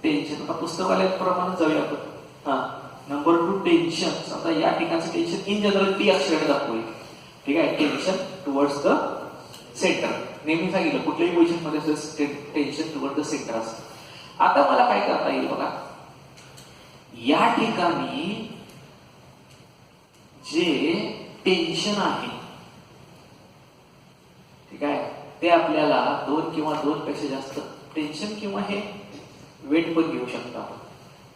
टेन्शन. आता पुस्तकालयाप्रमाणे जाऊया आपण. हा, नंबर 2 टेन्शन. समजा या ठिकाणचं टेन्शन इन जनरल टी अक्षराने दाखवूया. ठीक आहे, टेन्शन टुवर्ड्स द सेंटर. नेहमी सांगितलं कुठल्याही पोझिशन मध्ये टेन्शन टुवर्ड द सेंटर असतं. आता मला काय करता येईल बघा, या ठिकाणी जे टेन्शन आहे, ठीक आहे, ते आपल्याला 2 किंवा 2 पेक्षा जास्त टेन्शन किंवा हे वेट पण घेऊ शकतो आपण.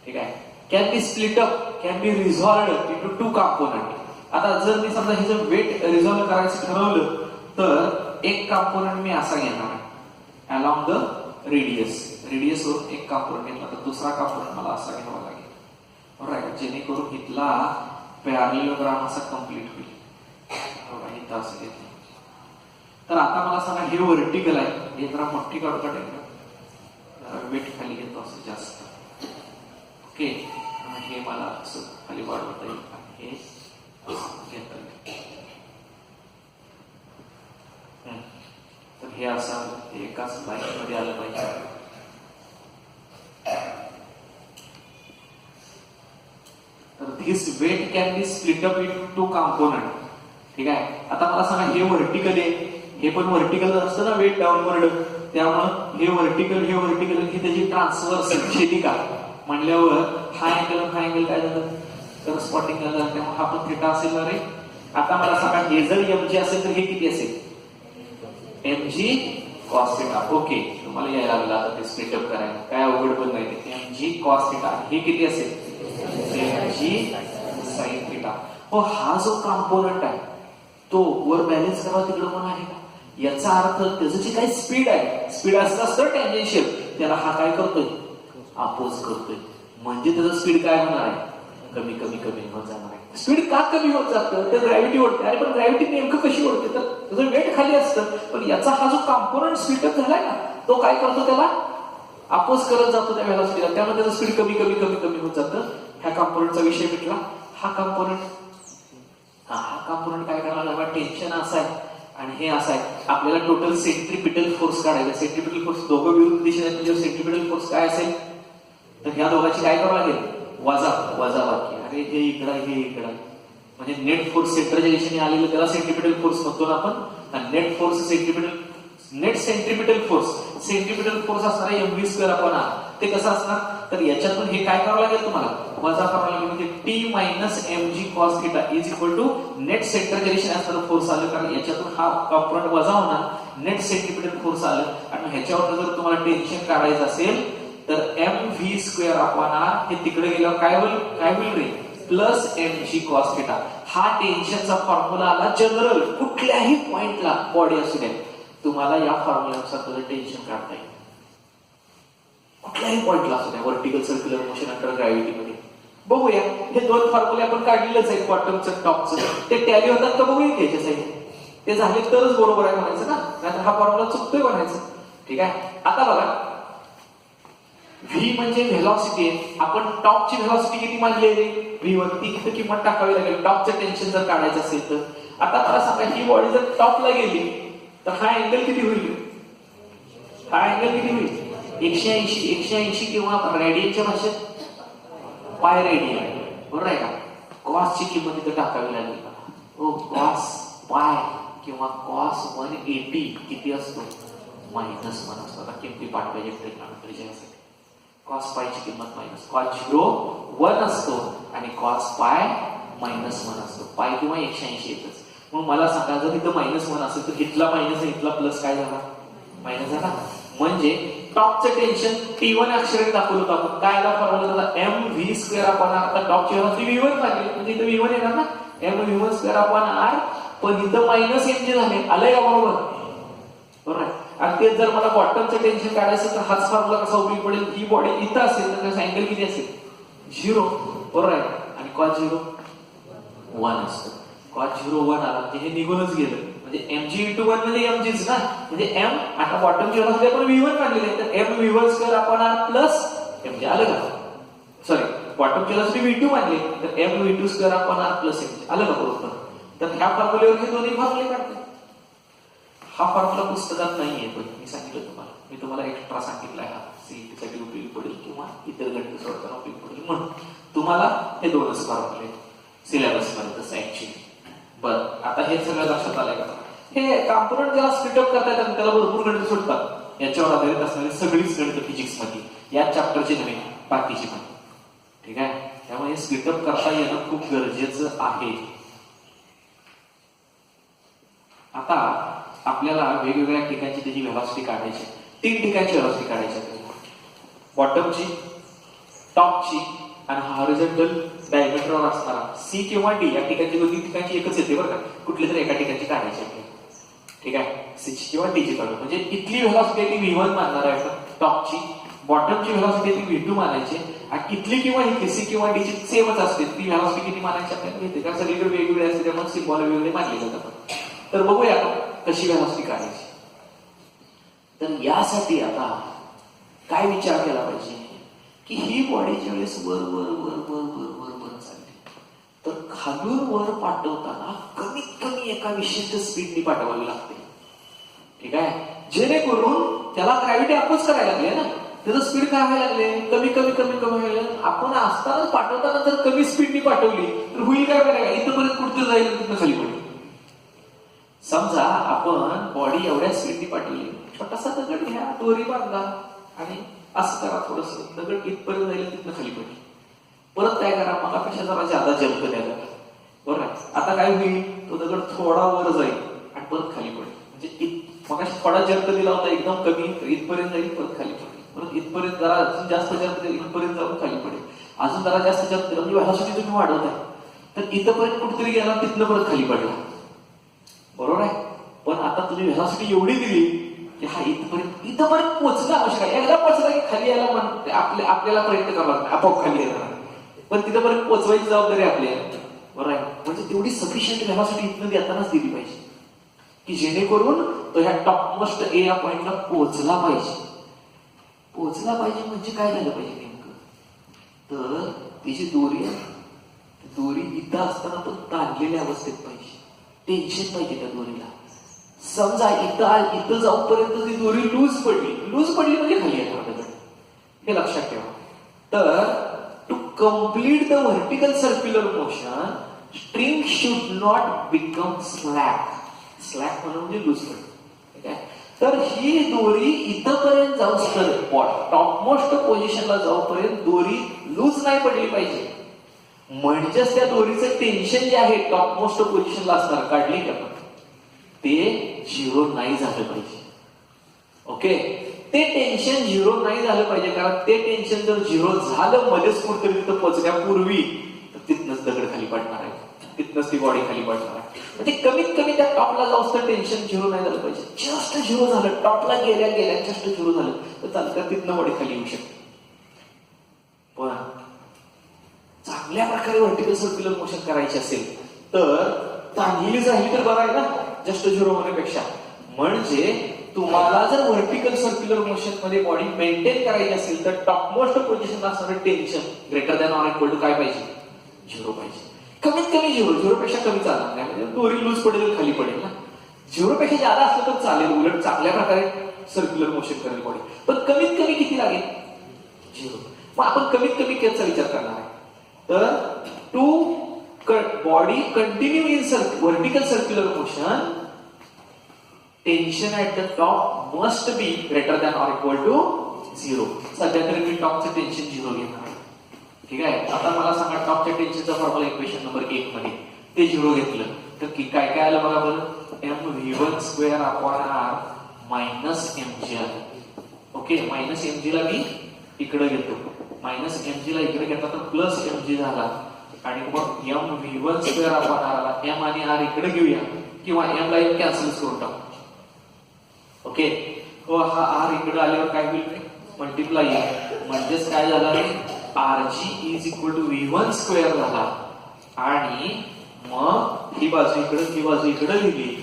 ठीक आहे, can be split up, can be resolved into 2 component. आता जर मी समजा हे जर वेट रिझॉल्व्ह करायचं ठरवलं तर एक कॉम्पोनंट मी असा घेणार आहे अलॉंग द रेडियस. रेडियसवरून एक कॉम्पोनंट घेतला तर दुसरा कॉम्पोनंट मला असा घ्यावा लागेल, बरोबर आहे, जेणेकरून इथला पॅरलेलोग्राम असा कंप्लीट होईल. इथं असं घेतलं तर आता मला सांगा हे व्हर्टिकल आहे, हे जरा मोठी काढू काढेल, वेट खाली घेतो असं जास्त. ओके, हे मला असं खाली वाढवता येईल आणि हे घेता येईल. तर हे असं एकाच लाईन मध्ये आलं पाहिजे. तर this weight can be split up in 2 component. ठीक आहे, आता मला सांगा हे व्हर्टिकल आहे, हे पण व्हर्टिकल असतं ना वेट डाऊनवर्ड, त्यामुळं हे व्हर्टिकल हे त्याची ट्रान्सवर्स छेदिका म्हणल्यावर हा अँगल काय झालं, करस्पॉन्डिंग झालं, त्यामुळे हा पण थिटा असेल ना रे. आता मला सांगा हे जर mg असेल तर हे किती असेल, mg cos थिटा. ओके, तुम्हाला यायला लागला आता ते स्प्लिट अप करायला, काय अवघड पण नाही. mg cos थिटा हे किती असेल, mg sin थिटा. हो, हा जो कॉम्पोनंट आहे तो वर बॅलन्स करावा तिकडे पण आहे का, याचा अर्थ त्याचं जे काही स्पीड आहे, स्पीड असं असतं टेंजेन्शियल, त्याला हा काय करतोय, अपोज करतोय. म्हणजे त्याचं स्पीड काय होणार आहे, कमी कमी कमी होत जाणार आहे. स्पीड का कमी होत जातं? तर ग्रॅव्हिटी ओढते. अरे पण ग्रॅव्हिटी नेमकं कशी ओढते? तर त्याचं वेट खाली असतं, पण याचा हा जो कॉम्पोनंट स्पीडअप झालाय ना, तो काय करतो? त्याला अपोज करत जातो त्या व्हेलॉसिटीला, त्यामुळे त्याचं स्पीड कमी कमी कमी कमी होत जातं. ह्या कॉम्पोनंटचा विषय मिटला. हा कॉम्पोनंट काय करायला? टेन्शन असं आहे आणि हे असं आहे. आपल्याला टोटल सेंट्रीपिटल फोर्स काढायचा. सेंट्रीपिटल फोर्स दोघं विरुद्ध दिशेने म्हणजे सेंट्रीपिटल फोर्स काय असेल? तर ह्या दोघांची काय करावं लागेल? वजाबाकी. अरे हे इकडं हे इकडं, म्हणजे नेट फोर्स सेंटरच्या दिशेने आलेलं त्याला सेंट्रीपिटल फोर्स म्हणतो ना आपण. Net force net centripetal force असणार आहे mv²/r. ते कसं असणार? तर याच्यातून हे काय करावं लागेल तुम्हाला? वजा करावं लागेल. म्हणजे t minus mg cos θ is equal to net सेंटरच्या दिशेने असणारं फोर्स आलं, कारण याच्यातून हा कॉम्पोनंट वजा होणार, नेट सेंट्रीपिटल फोर्स आलं. आणि ह्याच्यावर जर तुम्हाला टेन्शन काढायचं असेल तर mv²/r हे तिकडे गेल्यावर काय होईल रे? Plus mg cos θ. हा टेन्शनचा फॉर्म्युला आला जनरल, कुठल्याही पॉइंटला बॉडी असू द्या, तुम्हाला या फॉर्म्युल्यानुसार तुझं टेन्शन काढता येईल. कुठल्याही पॉइंटला असू द्या, vertical circular motion under gravity मध्ये. बघूया, हे दोन फॉर्म्युले आपण काढलेलंच आहे, बॉटमचं टॉपचं. ते टॅली होतात का बघूया त्याच्या साईड. ते झाले तरच बरोबर आहे म्हणायचं ना, नाहीतर हा फॉर्म्युला चुकतोय म्हणायचं. ठीक आहे. आता बघा, व्ही म्हणजे व्हेलॉसिटी आहे. आपण टॉपची व्हेलॉसिटी किती मानली आहे? व्ही1. ती किती किंमत टाकावी लागेल टॉपचं टेन्शन जर काढायचं असेल तर. आता मला सांगा, ही बॉडी जर टॉपला गेली तर हा अँगल किती होईल? हा अँगल किती होईल? 180 किंवा रेडियनच्या भाषेत पाय रेडियन, बरोबर आहे का? कॉसची किंमत इथं टाकावी लागेल का? हो, कॉस पाय किंवा कॉस 180 किती असतो? -1 असतो. आता किमती पाठवायचे ट्रिग्नॉमेट्रीच्या यासाठी. कॉस पायची किंमत मायनस कॉस 0 1 असतो आणि कॉस पाय -1 असतो. पाय किंवा 180 येतच. मग मला सांगा, जर इथं -1 असेल तर इथला मायनस इथला प्लस काय झाला? मायनस झाला. म्हणजे टॉपचं टेन्शन T1 अक्षराने दाखवलं होतं आपण. काय आला फॉर्म्युला? mv²/r. आता टॉपची व्हेलॉसिटी v1 मानली, म्हणजे इथं v1 येणार ना, mv²/r. पण इथं -mg झाले. आलंय का बरोबर? बरोबर आहे. आणि तेच जर मला बॉटमचं टेन्शन काढायचं तर हाच फॉर्म्युला कसा उपयोग पडेल? ही बॉडी इथं असेल तर त्याचा अँगल किती असेल? 0, बरोबर आहे. आणि कॉस 0 1 असतो. कॉस 0 1 आला म्हणजे हे निघूनच गेलं. म्हणजे mg×1 म्हणजे mgच ना, म्हणजे m. आता बॉटमची व्हेलॉसिटी आपण v1 काढलेली आहे, तर mv1²/r प्लस mg आलं का? सॉरी, बॉटमची व्हेलॉसिटी v2 मानली तर mv2²/r प्लस mg आलं का बरोबर? तर ह्या फॉर्म्युल्यावर हे दोन्ही फॉर्म्युले काढते. हा फॉर्म्युला पुस्तकात नाहीये, पण मी सांगितलं तुम्हाला, मी तुम्हाला एक्स्ट्रा सांगितलाय. हा सीईटीसाठी उपयोगी पडेल किंवा इतर गणित सोडताना उपयोगी पडेल म्हणून तुम्हाला हे दोनच फॉर्म्युले सिलेबस मध्ये ऍक्च्युअली. बरं, आता हे सगळं लक्षात आलंय का? हे कॉम्पोनंट ज्याला स्प्लिटअप करता येतात त्याला भरपूर गणित सुटतात. याच्यावर आधारित असणारी सगळीच गणित फिजिक्स मध्ये, या चॅप्टरची नव्हे, बाकीची पण. ठीक आहे. त्यामुळे स्प्लिटअप करता येणं खूप गरजेचं आहे. आता आपल्याला वेगवेगळ्या ठिकाणची त्याची व्हेलॉसिटी काढायची. 3 ठिकाणची व्हेलॉसिटी काढायची आपल्याला, बॉटमची, टॉपची आणि हॉरिझॉन्टल डायमीटरवर असणारा सी किंवा डी. या ठिकाणची दोन्ही ठिकाणची एकच येते बरं का, कुठली तरी एका ठिकाणची काढायची आपल्याला. ठीक आहे. सी किंवा डी ची काढू. म्हणजे इथली व्हेलॉसिटी ती v1 मानणार आहे आपण टॉपची, बॉटमची व्हेलॉसिटी ती v2 मानायची, आणि इथली किंवा इथली सी किंवा डी ची सेमच असते, ती व्हेलॉसिटी किती मानायची आपल्याला घेते, कारण सगळीकडे वेगवेगळे असते, त्यामुळे सिम्बॉल वेगवेगळे मानले जातात. तर बघूया कशी व्हेलॉसिटी काढायची. तर यासाठी आता काय विचार केला पाहिजे की ही बॉडीच्या वेळेस वर वर वर वर वर वर वर चालली, तर खालून वर पाठवताना कमीत कमी एका विशिष्ट स्पीडने पाठवावी लागते. ठीक आहे. जेणेकरून त्याला ग्रॅव्हिटी अपोज करायला लागले ना, त्याचं स्पीड काय व्हायला लागले? कमी कमी कमी कमी व्हायला. आपण असतानाच पाठवताना जर कमी स्पीडने पाठवली तर होईल काय बघा, इथपर्यंत कुठे जाईल, तिथं खाली पडेल. समजा आपण बॉडी एवढ्या स्पीडने पाठवली, छोटासा दगड घ्या, दोरी बांधा आणि असं करा, थोडस दगड इथपर्यंत जाईल, तिथनं खाली पडेल. परत काय करा, मगापेक्षा जरा जादा जंप द्यायला. बरोबर आहे. आता काय होईल, तो दगड थोडा वर जाईल आणि परत खाली पडेल. म्हणजे मगाशी थोडा जंप दिला होता एकदम कमी, तर इथपर्यंत जाईल, परत खाली पडेल. परत इथपर्यंत जरा अजून जास्त जंप दिला, इथपर्यंत जाऊन खाली पडेल. अजून जरा जास्त जंप दिला, म्हणजे व्हेलॉसिटी तुम्ही वाढवताय, तर इथपर्यंत कुठेतरी गेला, तिथनं परत खाली पडला. बरोबर आहे. पण आता तुम्ही व्हेलॉसिटी एवढी दिली की हा इथपर्यंत पोहोचणं आवश्यक आहे. एकदा पोहोचला की खाली यायला आपल्याला प्रयत्न करावा लागतो, आपोआप खाली येणार. पण तिथपर्यंत पोहोचवायची जबाबदारी आपली आहे. बरं आहे, म्हणजे तेवढी सफिशियंट व्हेलॉसिटी इथनं देतानाच दिली पाहिजे की जेणेकरून तो ह्या टॉपमोस्ट ए या पॉइंटला पोहोचला पाहिजे. पोहोचला पाहिजे म्हणजे काय झालं पाहिजे नेमकं, तर तिची दोरी आहे, दोरी इथं असताना तो ताणलेल्या अवस्थेत पाहिजे, टेन्शन पाहिजे त्या दोरीला. समजा इथं जाऊपर्यंत ती दोरी लूज पडली म्हणजे खाली येणार दगड, हे लक्षात ठेवा. तर to complete the vertical circular motion string should not become slack म्हणजे लूज पडली. ठीक आहे, तर ही दोरी इथंपर्यंत जाऊस तर टॉपमोस्ट पोझिशनला जाऊपर्यंत दोरी लूज नाही पडली पाहिजे. म्हणजेच त्या दोरीचं टेन्शन जे आहे टॉपमोस्ट पोझिशनला असणार, काढली का ते झिरो नाही झालं पाहिजे. ओके, ते टेन्शन झिरो नाही झालं पाहिजे, कारण ते टेन्शन जर झिरो झालं मध्येच कुठतरी तिथं पोचण्यापूर्वी तर तिथनच दगड खाली पडणार आहे, तिथनच ती बॉडी खाली पडणार आहे. म्हणजे कमीत कमी त्या टॉपला जाऊस तर टेन्शन झिरो नाही झालं पाहिजे. जस्ट झिरो झालं, टॉपला गेल्या जस्ट झिरो झालं तर चालतं, तिथनं बॉडी खाली येऊ शकते. पण चांगल्या प्रकारे व्हर्टिकल सर्क्युलर मोशन करायचे असेल तर ताणलेलीच राहिली तर बरं आहे ना, जस्ट झिरो होण्यापेक्षा. म्हणजे तुम्हाला जर व्हर्टिकल सर्क्युलर मोशन मध्ये बॉडी मेंटेन करायची असेल तर टॉपमोस्ट पोझिशनला असणारं tension greater than or equal to काय पाहिजे, झिरो पाहिजे. कमीत कमी झिरो पेक्षा कमी चालणार नाही, म्हणजे दोरी लूज पडेल खाली पडेल ना. झिरो पेक्षा जादा असलं तर चालेल, उलट चांगल्या प्रकारे सर्क्युलर मोशन करेल बॉडी. पण कमीत कमी किती लागेल, झिरो. मग आपण कमीत कमी केसचा विचार करणार आहे. तर to body continue in vertical circular motion tension at the top must be greater than or equal to zero. सध्या तरी मी टॉपचं टेन्शन झिरो घेणार. ठीक आहे, आता मला सांगा टॉपच्या टेन्शनचा फॉर्म्युला इक्वेशन नंबर 1 मध्ये ते झिरो घेतलं तर काय काय आलं बघा बरं, mv1 upon r minus mg आलं. ओके, मायनस mg ला मी इकडे घेतो, मायनस mg ला इकडे घेतला तर प्लस mg झाला, आणि मग mv1 अपॉन r आला. m आणि r इकडे घेऊया किंवा m ला m कॅन्सल करून टाकू. ओके, हा r इकडे आल्यावर काय होईल, मल्टिप्लाय येईल. म्हणजेच काय झालं, rg is equal to v1 झाला. आणि मग ही बाजू इकडे ही बाजू इकडे लिहिली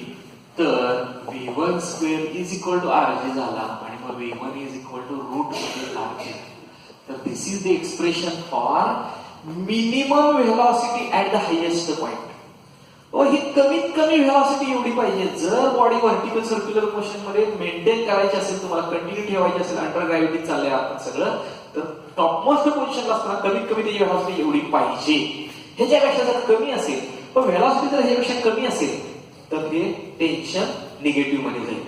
तर v1 is equal to rg झाला, आणि मग v1 is equal to root rg. तर this is the expression for minimum velocity at the highest point. ही कमीत कमी व्हेलॉसिटी एवढी पाहिजे. जर बॉडी व्हर्टिकल सर्क्युलर मोशन मध्ये मेंटेन करायची असेल, तुम्हाला कंटिन्यू ठेवायची असेल, अंडर ग्रॅव्हिटी चाललंय आपण सगळं, तर टॉपमोस्ट पोझिशनला असताना कमीत कमी त्याची व्हेलॉसिटी एवढी पाहिजे. ह्याच्यापेक्षा जर कमी असेल, पण व्हेलॉसिटी जर ह्याच्यापेक्षा कमी असेल तर ते टेन्शन निगेटिव्ह मध्ये जाईल,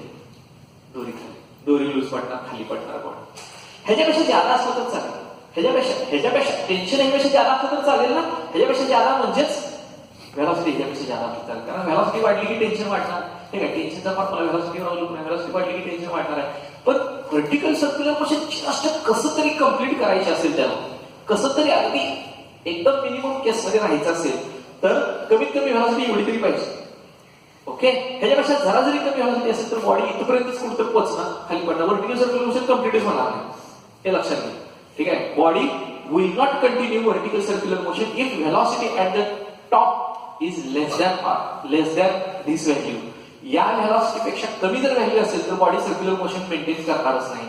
दोरी लूज पडणार, खाली पडणार बॉडी. ह्याच्यापेक्षा जादा असलं तर चालेल, ह्याच्यापेक्षा टेन्शन ह्याच्यापेक्षा जादा असलं तर चालेल ना. ह्याच्यापेक्षा जादा म्हणजेच व्हेलॉसिटी ह्याच्यापेक्षा जादा असलं चालेल, कारण व्हेलॉसिटी वाढली की टेन्शन वाढणार. ठीक आहे, टेन्शनचा फॉर्म्युला व्हेलॉसिटीवर अवलंबून आहे, व्हेलॉसिटी वाढली की टेन्शन वाढणार आहे. पण व्हर्टिकल सर्क्युलर मोशन जस्ट कसं तरी कम्प्लीट करायचे असेल, त्याला कसं तरी अगदी एकदम मिनिमम केसमध्ये राहायचं असेल तर कमीत कमी व्हेलॉसिटी एवढी तरी पाहिजे. ओके, ह्याच्यापेक्षा जरा जरी कमी व्हेलॉसिटी असेल तर बॉडी इथपर्यंतच कुठं पोहोचणार, खाली पडणार, व्हर्टिकल सर्क्युलर मोशन कम्प्लीटच होणार नाही, हे लक्षात घ्या. ठीक आहे, body will not continue vertical circular motion if velocity at the top is less than this value. या व्हेलॉसिटी पेक्षा कमी जर व्हॅल्यू असेल तर बॉडी सर्क्युलर मोशन मेंटेन करणारच नाही.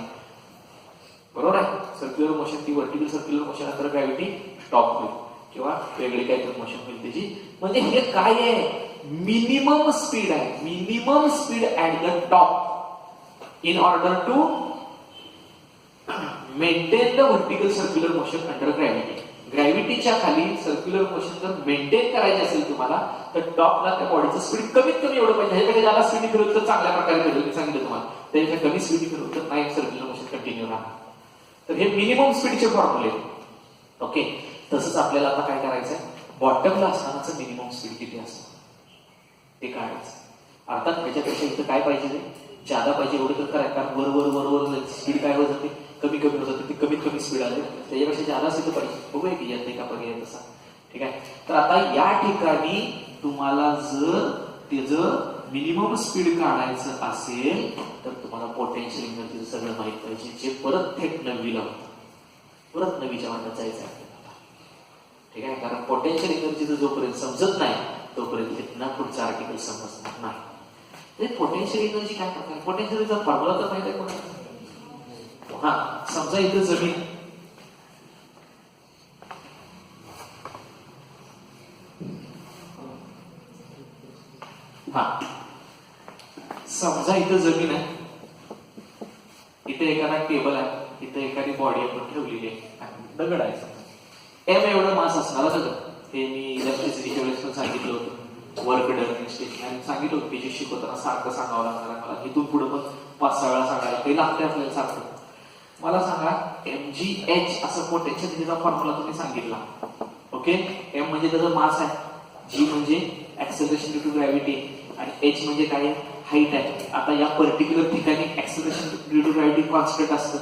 बरोबर आहे, सर्क्युलर मोशन ती व्हर्टिकल सर्क्युलर मोशन नंतर ग्रॅव्हिटी स्टॉप होईल किंवा वेगळी काहीतरी मोशन होईल त्याची. म्हणजे हे काय आहे, मिनिमम स्पीड आहे, minimum speed at the top in order to maintain the vertical circular motion under gravity. ग्रॅव्हिटीच्या खाली सर्क्युलर मोशन जर मेंटेन करायचे असेल तुम्हाला तर टॉपला त्या बॉडीचं स्पीड कमीत कमी एवढं पाहिजे. ह्याच्यापेक्षा ज्यादा स्पीड फिरवलं तर चांगल्या प्रकारे फिरवलं, मी सांगितलं तुम्हाला. त्यापेक्षा कमी स्पीड फिरवलं तर नाही सर्क्युलर मोशन कंटिन्यू राहणार. तर हे मिनिमम स्पीडचे फॉर्म्युले. ओके, तसंच आपल्याला आता काय करायचंय, बॉटमला असतानाचं मिनिमम स्पीड किती असतं ते काढायचं. अर्थात त्याच्यापेक्षा इथं काय पाहिजे, जादा पाहिजे एवढं तर करायचं, कारण वर स्पीड काय होत जाते, कमी होत जाते. ती कमीत कमी स्पीड आली, त्याच्यापेक्षा जादा असेल तर पाहिजे. बघूया की यात का पर्याय तसा. ठीक आहे, तर आता या ठिकाणी तुम्हाला जर त्याचं मिनिमम स्पीड काढायचं असेल तर तुम्हाला पोटेन्शियल एनर्जीचं सगळं माहित पाहिजे, जे परत थेट 9वीला होतं. परत 9वीच्या वर्गात जायचं आपल्याला. ठीक आहे, कारण पोटेन्शियल एनर्जीचं जोपर्यंत समजत नाही तोपर्यंत तिथनं पुढचं आर्टिकल समजणार नाही. ते पोटेन्शियल एनर्जी काय प्रकार, पोटेन्शियलचा फॉर्म्युला तर माहिती आहे कोणाला? हा, समजा इथं जमीन, हा समजा इथं जमीन आहे, इथे एखादा टेबल आहे, इथे एखादी बॉडी आपण ठेवलेली आहे, दगड आहे, एम एवढं मास असणार दगड. हे मी इलेक्ट्रिसिटीच्या वेळेस पण सांगितलं होतं, वर्क डन स्टेशन सांगितलं होतं, पीजी शिकवताना सारखं सांगावं लागणार आहे मला, इथून पुढे पण 5-6 वेळा सांगायला ते लागते आपल्याला सारखं. मला सांगा mgh असं पोटेन्शियल एनर्जीचा फॉर्म्युला तुम्ही सांगितला. ओके, एम म्हणजे त्याचं मास आहे, जी म्हणजे ऍक्सेलरेशन ड्यू टू ग्रॅव्हिटी, आणि एच म्हणजे काय, हाईट आहे. आता या पर्टिक्युलर ठिकाणी acceleration due to gravity constant असतं,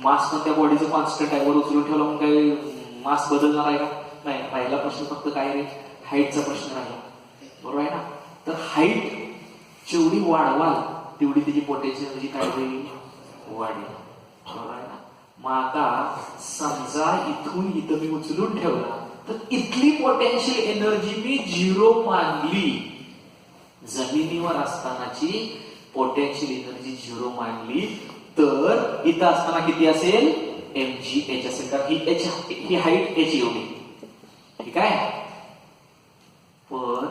मास पण त्या बॉडीचं कॉन्स्टंट आहे, वर उचलून ठेवलं मग काय मास बदलणार आहे का? नाही. राहिला प्रश्न फक्त काय रे, हाईटचा प्रश्न राहिला, बरोबर आहे ना. तर हाईट जेवढी वाढवाल तेवढी त्याची पोटेन्शियल एनर्जी काय होईल, वाढेल, बरोबर आहे ना. मग आता समजा इथून इथं मी उचलून ठेवला तर इथली पोटेन्शियल एनर्जी मी 0 मानली, जमिनीवर असतानाची पोटेन्शियल एनर्जी 0 मानली, तर इथं असताना किती असेल, mgh असेल, कारण ही हाईट h एवढी, ठीक आहे. पण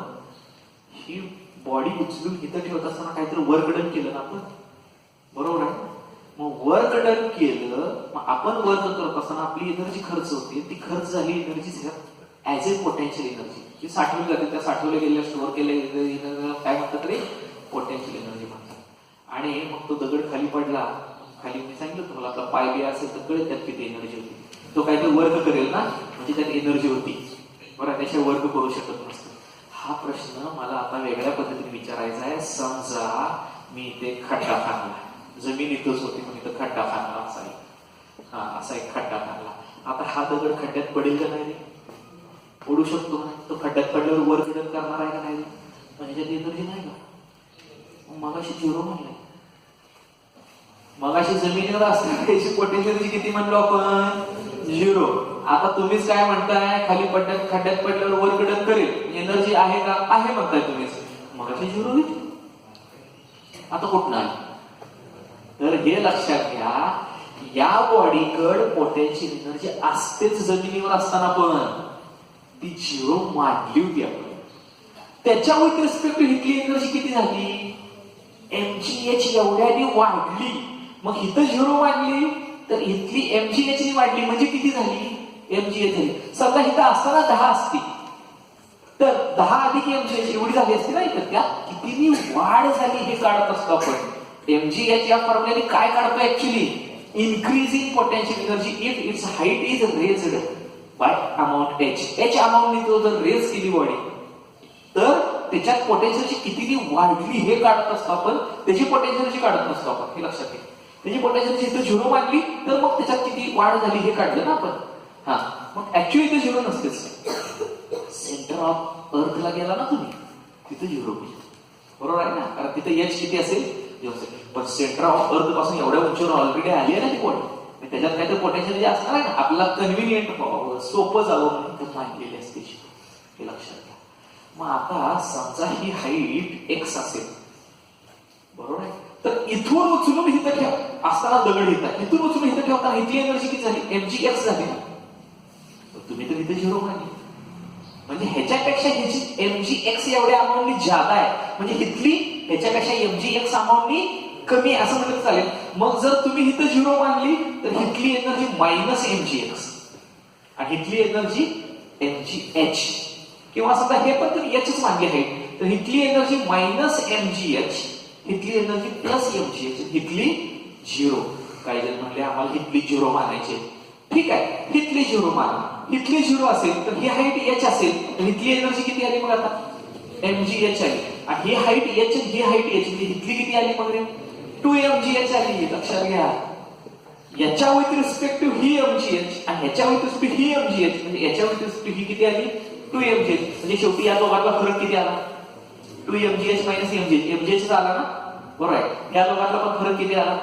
ही बॉडी उचलून इथं ठेवत असताना काहीतरी वर्क डन केलं ना आपण, बरोबर आहे. मग वर्क डन केलं, मग आपण वर्क करत असताना आपली एनर्जी खर्च होते, ती खर्च झाली energy as a potential energy, जी साठवली जाते, त्या साठवल्या गेलेल्या स्टोअर केलेल्या काय म्हणतात रे, पोटेन्शियल एनर्जी म्हणतात. आणि मग तो दगड खाली पडला, खाली मी सांगितलं तुम्हाला आपला पाय बी असेल तर कळेल त्यात किती एनर्जी होती, तो काहीतरी वर्क करेल ना, म्हणजे त्यात एनर्जी होती, बरं, त्याशिवाय वर्क करू शकत नसतं. हा प्रश्न मला आता वेगळ्या पद्धतीने विचारायचा आहे. समजा मी इथे खड्डा खाणला, जमीन इथंच होती पण इथं खड्डा खाणला, असा एक, हा असा एक खड्डा खाणला. आता हा दगड खड्ड्यात पडेल का नाही, पडू शकतो ना, तो खड्ड्यात पडल्यावर वर्क डन करणार आहे का नाही, म्हणजे त्यात एनर्जी नाही का. मग अशी 0 म्हणलंय, मग अशी जमिनीवर असणार त्याची पोटेन्शियल एनर्जी किती म्हणलो आपण, 0. आता तुम्हीच काय म्हणताय, खाली खड्ड्यात पडल्यावर वर्क डन करेल, एनर्जी आहे का, आहे म्हणताय तुम्हीच, मग अशी 0 होईल. आता कुठं आली, तर हे लक्षात घ्या, या बॉडीकडे पोटेन्शियल एनर्जी असतेच जमिनीवर असताना, पण ती 0 मानली होती आपण. त्याच्या विथ रिस्पेक्ट टू इथली एनर्जी किती झाली, mgh एवढ्याने वाढली, मग इथं 0 मानली तर इथली mgh वाढली, म्हणजे किती झाली, mgh झाली. समजा इथं असताना 10 असती तर 10 अधिक mgh एवढी झाली असती ना, इथं त्यात किती वाढ झाली हे काढत असतो आपण. mgh या फॉर्म्युल्याने काय काढतो actually, increasing potential energy if it's height is raised bye amount h अमाऊंटने तो जर रेज केली बॉडी तर त्याच्यात पोटेन्शियलची किती वाढली हे काढत असतो आपण, त्याची पोटेन्शियलची काढत नसतो आपण, हे लक्षात घ्या. त्याची पोटेन्शियलची इथं 0 मानली तर मग त्याच्यात किती वाढ झाली हे काढलं ना आपण. हा, मग ऍक्च्युअली इथे 0 नसतेच, सेंटर ऑफ अर्थला गेला ना तुम्ही, तिथे 0 होईल, बरोबर आहे ना, कारण तिथे h किती असेल, 0 असेल. पण सेंटर ऑफ अर्थ पासून एवढ्या उंचीवर ऑलरेडी आली आहे ना ती बॉडी, त्याच्यात काहीतरी पोटेन्शियल जे असणार आहे ना, आपल्याला कन्व्हिनियंट व्हावं, सोपं जावं म्हणून मांडलेली असते, हे लक्षात घ्या. मग आता समजा ही हाईट x असेल, बरोबर आहे, तर इथून उचलून इथं ठेव असताना दगड येतात, इथून उचलून इथं ठेवताना इथली एनर्जी किती झाली, mgh झाली ना. तुम्ही तर इथे 0 मानली, म्हणजे ह्याच्यापेक्षा ह्याची mgh एवढ्या अमाऊंटनी जादा आहे, म्हणजे इथली ह्याच्यापेक्षा mgh अमाऊंटनी कमी आहे असं म्हणलं चालेल. मग जर तुम्ही इथं 0 मानली तर इथली एनर्जी मायनस mgh आणि इथली एनर्जी mgh, किंवा समजा हे पण तुम्ही hच मानली आहे तर इथली एनर्जी मायनस mgh, इथली एनर्जी प्लस mgh, इथली 0. काही जण म्हणले आम्हाला इथली 0 मानायचे, ठीक आहे, इथली 0 माना, इथली 0 असेल तर ही हाईट h असेल तर इथली एनर्जी किती आली मग आता, mgh आली, आणि ही हाईट h ही हाईट h, म्हणजे इथली किती आली मग रे, 2mgh आली. लक्षात घ्या, याच्या विथ रिस्पेक्ट टू ही mgh आणि ह्याच्या विथ रिस्पेक्ट ही mgh, म्हणजे याच्या विथ रिस्पेक्ट ही किती आली, 2mgh, म्हणजे शेवटी या दोघांचा फरक किती आला, 2mgh मायनस mgh आला ना, बरोबर आहे. या दोघांचा पण फरक किती आला,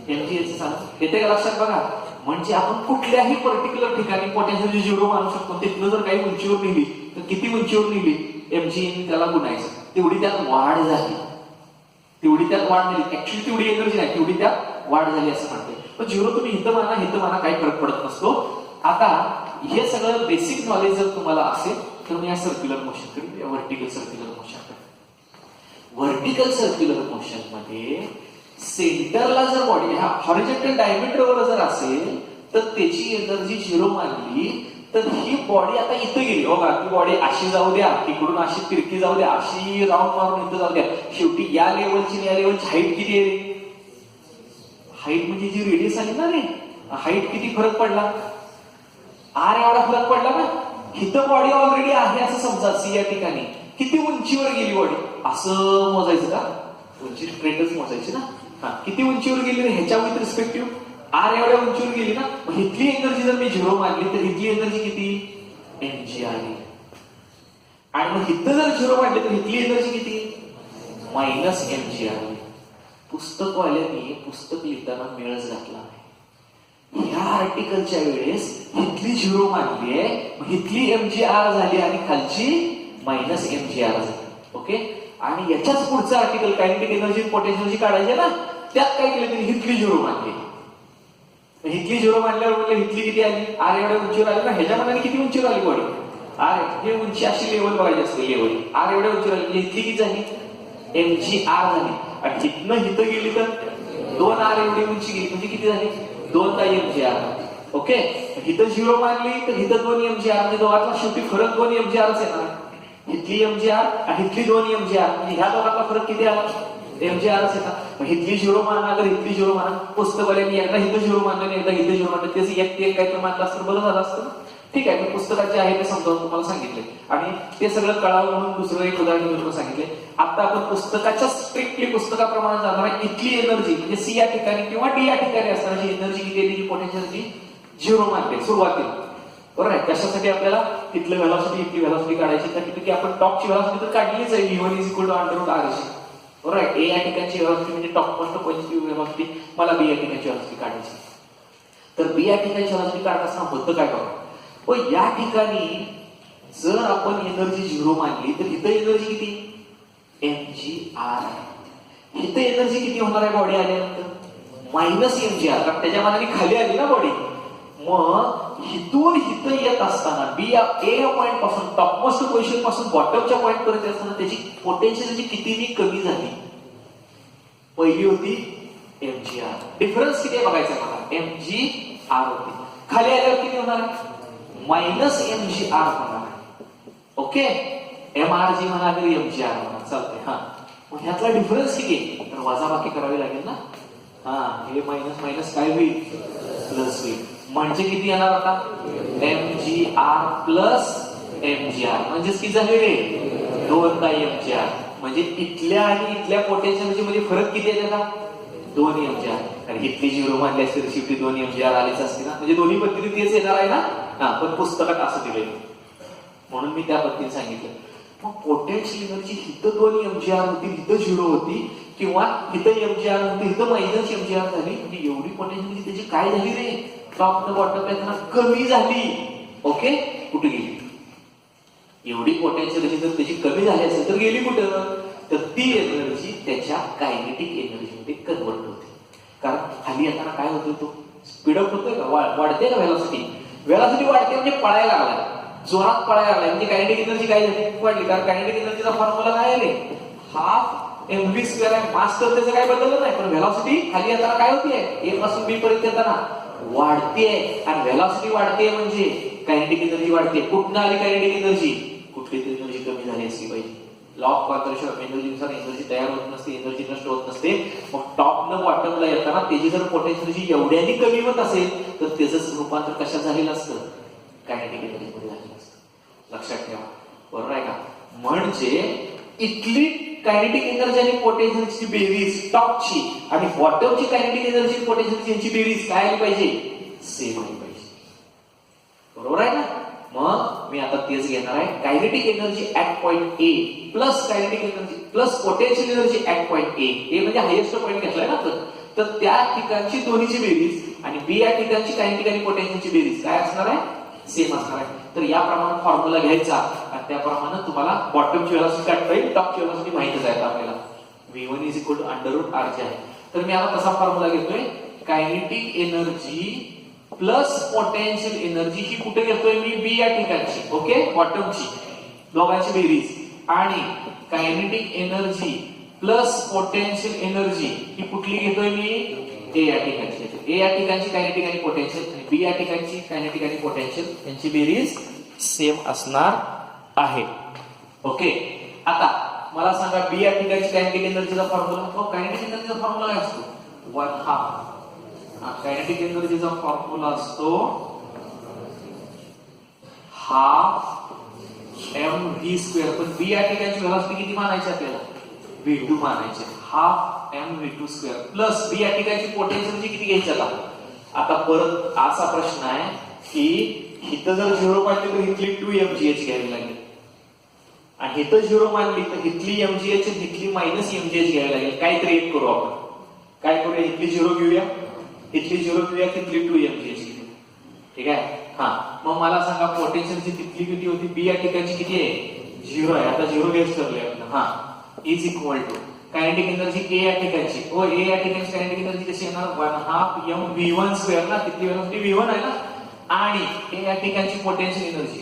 mgh आला. येते का लक्षात बघा. म्हणजे आपण कुठल्याही पर्टिक्युलर ठिकाणी पोटेन्शियल झिरो मानू शकतो. तिथनं जर काही उंचीवर नेली तर किती उंचीवर नेली mg त्याला गुणायचं, तेवढी त्यात वाढ झाली, तेवढी त्यात वाढ झाली. ऍक्च्युली तेवढी एनर्जी नाही, तेवढी त्यात वाढ झाली असं म्हणते. पण झिरो तुम्ही हिथं माना काही फरक पडत नसतो. आता हे सगळं बेसिक नॉलेज जर तुम्हाला असेल तर मी या सर्क्युलर मोशन करेन, या व्हर्टिकल सर्क्युलर मोशन करेन. व्हर्टिकल सर्क्युलर मोशन मध्ये सेंटरला जर बॉडी ह्या हॉरिझॉन्टल डायमीटरवर जर असेल तर त्याची एनर्जी झिरो मानली तर ही बॉडी आता इथं गेली. बघा ती बॉडी अशी जाऊ द्या, इकडून अशी तिरकी जाऊ द्या, अशी राऊंड मारून इथं जाऊ द्या, शेवटी या लेवलची या लेवलची हाईट किती आहे? हाईट म्हणजे जी रेडियस आली ना रे, हाईट किती फरक पडला? आर एवढा फरक पडला ना. इथं बॉडी ऑलरेडी आहे असं समजा सी या ठिकाणी, किती उंचीवर गेली बॉडी असं मोजायचं का? उंची स्ट्रेटच मोजायची ना. किती उंचीवर गेली रे ह्याच्या विथ रिस्पेक्टिव्ह आर एवढ्या उंचीवर गेली ना. मग इथली एनर्जी जर मी झिरो मानली तर इथली एनर्जी किती? mg आली. आणि मग इथं जर झिरो मानली तर इथली एनर्जी किती? मायनस mg आली. पुस्तकवाल्याने पुस्तक लिहिताना मेळच घातला नाही. ह्या आर्टिकलच्या वेळेस इथली झिरो मानली आहे, मग इथली mgr झाली आणि खालची मायनस mgr झाली. ओके. आणि याच्याच पुढचं आर्टिकल कायनेटिक एनर्जी पोटेन्शियल काढायचे ना, त्यात काय केलं तरी हिथली झिरो मानली. हिथली झिरो मानल्यावर म्हणजे हिथली किती आली? आर एवढ्या उंचीवर आली ना. ह्याच्या मनाने किती उंचीवर आली बॉडी? आर हे उंची अशी लेवल बघायची असते, लेवल आर एवढ्या उंचीवर आली म्हणजे हिथली किती झाली? mgr झाली. आणि हिथनं हिथं गेली तर 2r एवढी उंची गेली म्हणजे किती झाली? 2 mgr. ओके. हिथं झिरो मानली तर हिथं 2 mgr म्हणजे दोघांचा शेवटी फरक 2 mgrच येणार. हिथली mgr आणि हिथली 2 mgr म्हणजे ह्या दोघांचा फरक किती आला? mgrच येतात. मग हिथली झिरो मानला तर हिथली झिरो माना. पुस्तकवाल्यांनी एकदा हिथं झिरो मानलं आणि एकदा हिथं झिरो मानलं, त्याचं एक काय तर मानलं असतं बरं झालं असतं. ठीक आहे, मी पुस्तकाचे आहे ते समजावून तुम्हाला सांगितले आणि ते सगळं कळावं म्हणून दुसरं एक उदाहरण तुम्हाला सांगितले. आता आपण पुस्तकाच्या स्ट्रिक्टली पुस्तकाप्रमाणे जाणार आहे. इथली एनर्जी म्हणजे सी या ठिकाणी किंवा डी या ठिकाणी असणारी एनर्जी किती आहे? पोटेन्शियल झिरो मानते सुरुवातीला. बरोबर आहे. कशासाठी आपल्याला तिथलं व्हेलॉसिटी इथली व्हेलॉसिटी काढायची, तर की आपण टॉपची व्हेलॉसिटी तर काढलीच आहे, v1 = √r. बरोबर आहे. ए या ठिकाणची व्हेलॉसिटी म्हणजे टॉप मोस्ट पॉईंटची व्हेलॉसिटी, मला बी या ठिकाणची व्हेलॉसिटी काढायची. तर बी या ठिकाणची व्हेलॉसिटी काढत असताना होतं काय बघा, पण या ठिकाणी जर आपण एनर्जी झिरो मानली तर इथं एनर्जी किती? mgr. इथं एनर्जी किती होणार आहे बॉडी आल्यानंतर? मायनस mgr, कारण त्याच्या मानाने खाली आली ना बॉडी. मग हिथून हिथं येत असताना बी या ए या पॉइंट पासून टॉपमोस्ट पोझिशन पासून बॉटमच्या पॉइंट पर्यंत असताना त्याची पोटेन्शियल किती कमी झाली? पहिली होती mgr, डिफरन्स किती आहे बघायचा मला. mgr होती, खाली आल्यावर किती होणार आहे? मायनस mgr होणार. ओके. mrg म्हणा किंवा mgr म्हणा चालते. हा, मग ह्यातला डिफरन्स किती आहे? तर वजाबाकी करावी लागेल ना. हे मायनस मायनस काय होईल? प्लस होईल. म्हणजे किती येणार आता? mgr प्लस mgr म्हणजे किती झाले रे? 2 mgr. म्हणजे इथल्या आणि इथल्या पोटेन्शियल मध्ये फरक किती आहे त्याचा? 2 mgr. आणि इथली झिरो मानली असते तर शेवटी 2 mgr आलीच असते ना. म्हणजे दोन्ही पद्धती तेच येणार आहे ना. पण पुस्तकात असं दिलंय म्हणून मी त्या पद्धतीने सांगितलं. मग पोटेन्शियल एनर्जी इथं 2 mgr होती, इथं झिरो होती, किंवा इथं mgr होती, इथं मायनस mgr झाली. म्हणजे एवढी पोटेन्शियल त्याची काय झाली रे? टॉप न बॉटम येताना कमी झाली. ओके. कुठे गेली? एवढी पोटेन्शियल जर त्याची कमी झाली असेल तर गेली कुठं? तर ती एनर्जी त्याच्या कायनेटिक एनर्जी मध्ये कन्वर्ट होते. कारण खाली येताना काय होतो? तो स्पीडअप होतोय का? वाढते का व्हेलॉसिटी? व्हेलॉसिटी वाढते म्हणजे पळायला लागलाय, जोरात पळायला लागलाय, म्हणजे कायनेटिक एनर्जी काय झाली? वाढली. कारण कायनेटिक एनर्जीचा फॉर्म्युला काय आहे? हाफ mv² आहे. मास तर त्याचं काय बदललं नाही, पण व्हेलॉसिटी खाली येताना काय होतीये? ए पासून बी पर्यंत येताना वाढतेय. आणि व्हेलॉसिटी वाढते म्हणजे कायनेटिक एनर्जी वाढते. कुठनं आली कायनेटिक एनर्जी? कुठली तरी एनर्जी कमी झाली असली पाहिजे. लॉ ऑफ कॉन्झर्वेशन ऑफ एनर्जीनुसार एनर्जी तयार होत नसते, एनर्जी नष्ट होत नसते. मग टॉप न बॉटमला येताना त्याची जर पोटेन्शियल एवढ्याने कमी होत असेल तर त्याचं रूपांतर कशात झालेलं असतं? कायनेटिक एनर्जी मध्ये झालेलं असतं. लक्षात ठेवा. बरोबर आहे का? म्हणजे इथली कायनेटिक एनर्जी आणि पोटेन्शियलची बेरीज टॉपची आणि बॉटमची कायनेटिक एनर्जी पोटेन्शियलची यांची बेरीज काय आली पाहिजे? सेम आली पाहिजे. बरोबर आहे ना? मग मी आता तेच घेणार आहे. Kinetic energy at point A plus kinetic energy plus potential energy at point A. A म्हणजे हायेस्ट पॉइंट घेतलाय ना. तर त्या ठिकाणची दोन्हीची बेरीज आणि बी या ठिकाणची कायनेटिक आणि पोटेन्शियलची बेरीज काय असणार आहे? सेम असणार आहे. तर याप्रमाणे फॉर्म्युला घ्यायचा आणि त्याप्रमाणे तुम्हाला बॉटमची व्हेलॉसिटी काढता येईल, टॉपची व्हेलॉसिटी माहितच आहे आपल्याला. v1 = √rj आहे. तर मी आता कसा फॉर्म्युला घेतोय? Kinetic energy plus potential energy ही कुठे घेतोय मी? बी या ठिकाणची, ओके, बॉटमची, दोघांची बेरीज, आणि kinetic energy plus potential energy ही कुठली घेतोय मी? ए या ठिकाणची. ए या ठिकाणची कायनेटिक आणि पोटेन्शियल आणि बी या ठिकाणची कायनेटिक आणि पोटेन्शियल यांची बेरीज सेम असणार आहे. ओके, आता मला सांगा बी या ठिकाणची कायनेटिक एनर्जीचा फॉर्म्युला. कायनेटिक एनर्जीचा फॉर्म्युला काय असतो? 1/2. कायनेटिक एनर्जीचा फॉर्म्युला असतो ½ mv². पण बी या ठिकाणची व्हेलॉसिटी किती मानायची आपल्याला? v2 मानायची. ½ mv². प्लस बी या ठिकाणची पोटेन्शियल किती घ्यायची आता परत असा प्रश्न आहे की इथं जर 0 मानली तर इथली 2mgh घ्यावी लागेल, आणि इथं 0 मानली तर इथली mgh आणि इथली -mgh घ्यावी लागेल. काहीतरी एक करू आपण. काय करूया? इथली 0 घेऊया, इथली 0 घेऊया, इथली 2mgh घेऊया. ठीक आहे. हा, मग मला सांगा पोटेन्शियलची तिथली किती होती? बी या ठिकाणची किती आहे? 0 आहे. आता 0 घ्यायचं ठरलंय आपलं. हा, is equal to kinetic energy A या ठिकाणची. ए या ठिकाणची कायनेटिक एनर्जी कशी येणार? 1/2 mv1² ना, तिथली व्हेलॉसिटी v1 आहे ना, आणि ए या ठिकाणची पोटेन्शियल एनर्जी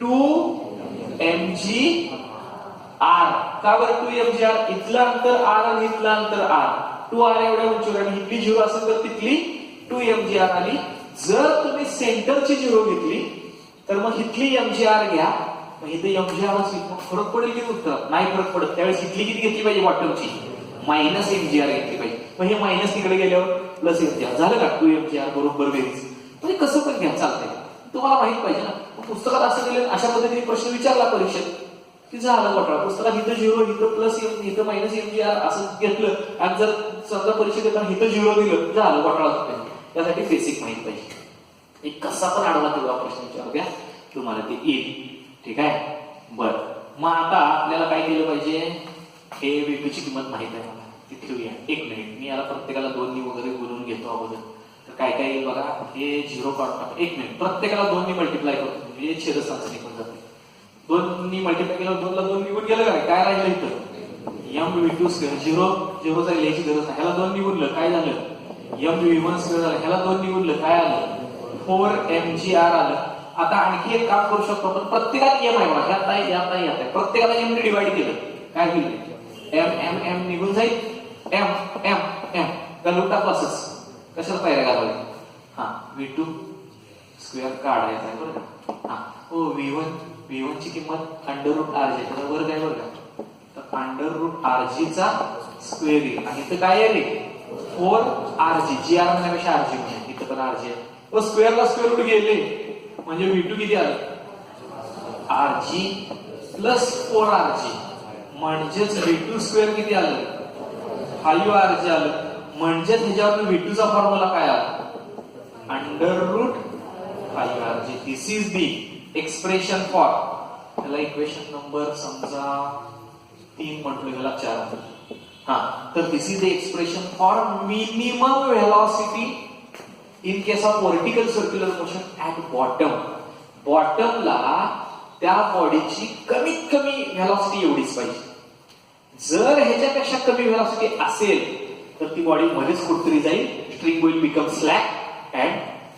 2mgr. का बरं 2mgr? इथलं अंतर r आणि इथलं अंतर r, 2r एवढ्या उंचीवर, आणि इथली 0 असेल तर तिथली 2mgr आली. जर तुम्ही सेंटरची 0 घेतली तर मग इथली mgr घ्या, मग इथे mgr असली मग फरक पडेल की उत्तर? नाही फरक पडत. त्यावेळेस इथली किती घेतली पाहिजे? बॉटमची -mgr घेतली पाहिजे. मग हे मायनस तिकडे गेल्यावर प्लस mgr झालं का? 2mgr बरोबर बेरीज. म्हणजे कसं पण घ्या, चालतंय. तुम्हाला माहित पाहिजे ना. पुस्तकात असं दिलं, अशा पद्धतीने प्रश्न विचारला परीक्षेत की झालं घोटाळा. पुस्तकात इथं 0, इथं प्लस, इथं -mgr असं घेतलं, आणि जर समजा परीक्षेत येताना इथं 0 दिलं, झालं घोटाळा होतो. त्यासाठी बेसिक माहित पाहिजे. एक कसा पण आडवा तेवढा प्रश्न विचारू द्या, तुम्हाला ते येईल. ठीक आहे. बर, मग आता आपल्याला काय केलं पाहिजे? हे v2 ची किंमत माहित आहे मला, ती ठेवूया. एक मिनिट, मी याला प्रत्येकाला 2 नी वगैरे बोलून घेतो अगोदर. तर काय काय येईल बघा. हे 0 काढून टाका. एक मिनिट, प्रत्येकाला 2 नी मल्टिप्लाय करतो, म्हणजे छेदस्थानाचं निघून जाते. 2 नी मल्टिप्लाय केलं, 2 ला 2 निघून गेलं. काय राहिलं इथं? mv2². 0 जाईल, याची गरज नाही. ह्याला 2 निघूनलं, काय झालं? mv1² झालं. ह्याला 2 निघूनलं, काय आलं? 4mgr आलं. आता आणखी एक काम करू शकतो आपण. प्रत्येकात m आहे बघा, ह्यात आहे, यात आहे, यात आहे. प्रत्येकाला m ने डिवाइड केलं, काय होईल? m निघून जाईल. m घालून टाकू असंच. कशाला पायऱ्या घालवायच्या? हा, v2² काढायचा आहे बरं का. हा, v1 ची किंमत √rj, त्याचा वर्ग आहे बरं का. तर √rg चा स्क्वेअर येईल, आणि इथं काय आहे रे? 4rg. gr म्हणण्यापेक्षा rg म्हणजे इथं पण rg आहे. तो स्क्वेअरला स्क्वेअर रूट गेले म्हणजे v2 किती आलं? rg प्लस 4rg, म्हणजेच v2² किती आलं? 5rg आलं. म्हणजेच ह्याच्यावर v2 चा फॉर्म्युला काय आला? √5rg. This is the expression for, त्याला इक्वेशन नंबर समजा 3 म्हटलं, ह्याला 4. हा, तर this is the expression for minimum velocity in case of vertical circular motion at bottom. बॉटमला त्या बॉडीची कमीत कमी व्हेलॉसिटी एवढीच पाहिजे. जर ह्याच्यापेक्षा कमी व्हेलॉसिटी असेल तर ती बॉडी मध्येच कुठतरी जाईल. String will become slack and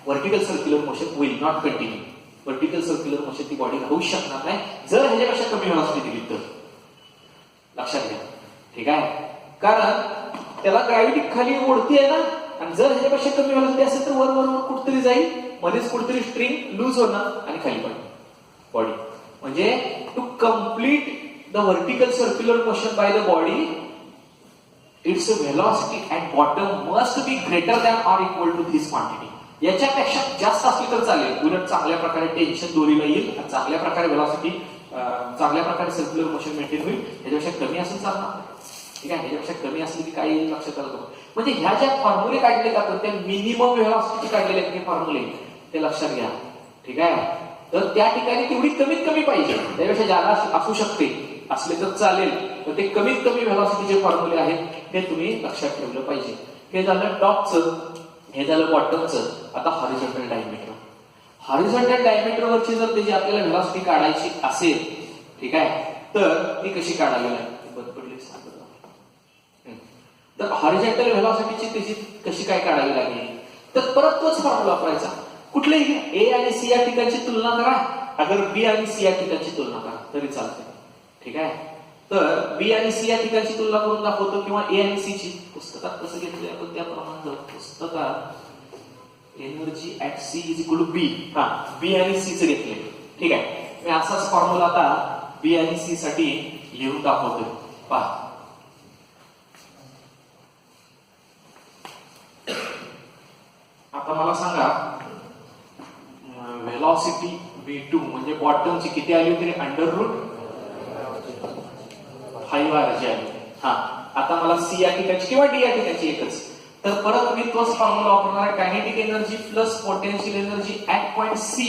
vertical circular motion will not continue. Vertical circular motion ती बॉडी राहू शकणार नाही जर ह्याच्यापेक्षा कमी व्हेलॉसिटी दिली तर. लक्षात घ्या. ठीक आहे. कारण त्याला ग्रॅव्हिटी खाली ओढती आहे ना, आणि जर ह्याच्यापेक्षा कमी व्हेलॉसिटी असेल तर वर कुठतरी जाईल, मध्येच कुठतरी स्ट्रिंग लूज होणार आणि खाली पडेल बॉडी. म्हणजे to complete the vertical circular motion by the body, its velocity at bottom must be greater than or equal to this quantity. याच्यापेक्षा जास्त असली तर चालेल, उलट चांगल्या प्रकारे टेन्शन दोरीला येईल, चांगल्या प्रकारे व्हेलॉसिटी, चांगल्या प्रकारे सर्क्युलर मोशन मेंटेन होईल. ह्याच्यापेक्षा कमी असेल चालणार. ठीक आहे. ह्याच्यापेक्षा कमी असली की काय येईल लक्षात आलं. म्हणजे ह्या ज्या फॉर्म्युले काढले जातात त्या मिनिमम व्हेलॉसिटी काढलेले आहेत, फॉर्म्युले ते लक्षात घ्या. ठीक आहे. तर त्या ठिकाणी तेवढी कमीत कमी पाहिजे, त्यापेक्षा जादा असू शकते, असले तर चालेल, तर ते कमीत कमी व्हेलॉसिटीचे फॉर्म्युले आहेत ते तुम्ही लक्षात ठेवलं पाहिजे. हे झालं टॉपचं. हे झालं बॉटमचं. आता हॉरिझॉन्टल डायमीटर. हॉरिझॉन्टल डायमीटरवरची जर त्याची आपल्याला व्हेलॉसिटी काढायची असेल, ठीक आहे, तर ती कशी काढावी लागते? बंद पडली तर हॉरिझॉन्टल व्हेलॉसिटीची त्याची कशी काय काढावी लागेल? तर परत तोच फॉर्म्युला वापरायचा. कुठलेही ए आणि सी या ठिकाणची तुलना करा, अगर बी आणि सी या ठिकाणची तुलना करा तरी चालते, ठीक आहे. तर बी आणि सी या ठिकाणची तुलना करून दाखवतो, किंवा ए आणि सी ची. पुस्तकात कसं घेतलंय आपण त्याप्रमाणे पुस्तकात energy at C is equal to B. हा, बी आणि सी च घेतले, ठीक आहे. मी असाच फॉर्म्युला आता बी आणि सी साठी लिहून दाखवतोय. पहा, आता मला सांगा व्हेलॉसिटी v2 म्हणजे बॉटमची किती आली होती? अंडर रूट 5 आली. हा, आता मला सी या ठिकाणची किंवा डी या ठिकाणची एकच. तर परत मी तोच फॉर्म्युला वापरणार आहे. Kinetic energy plus potential energy at point C.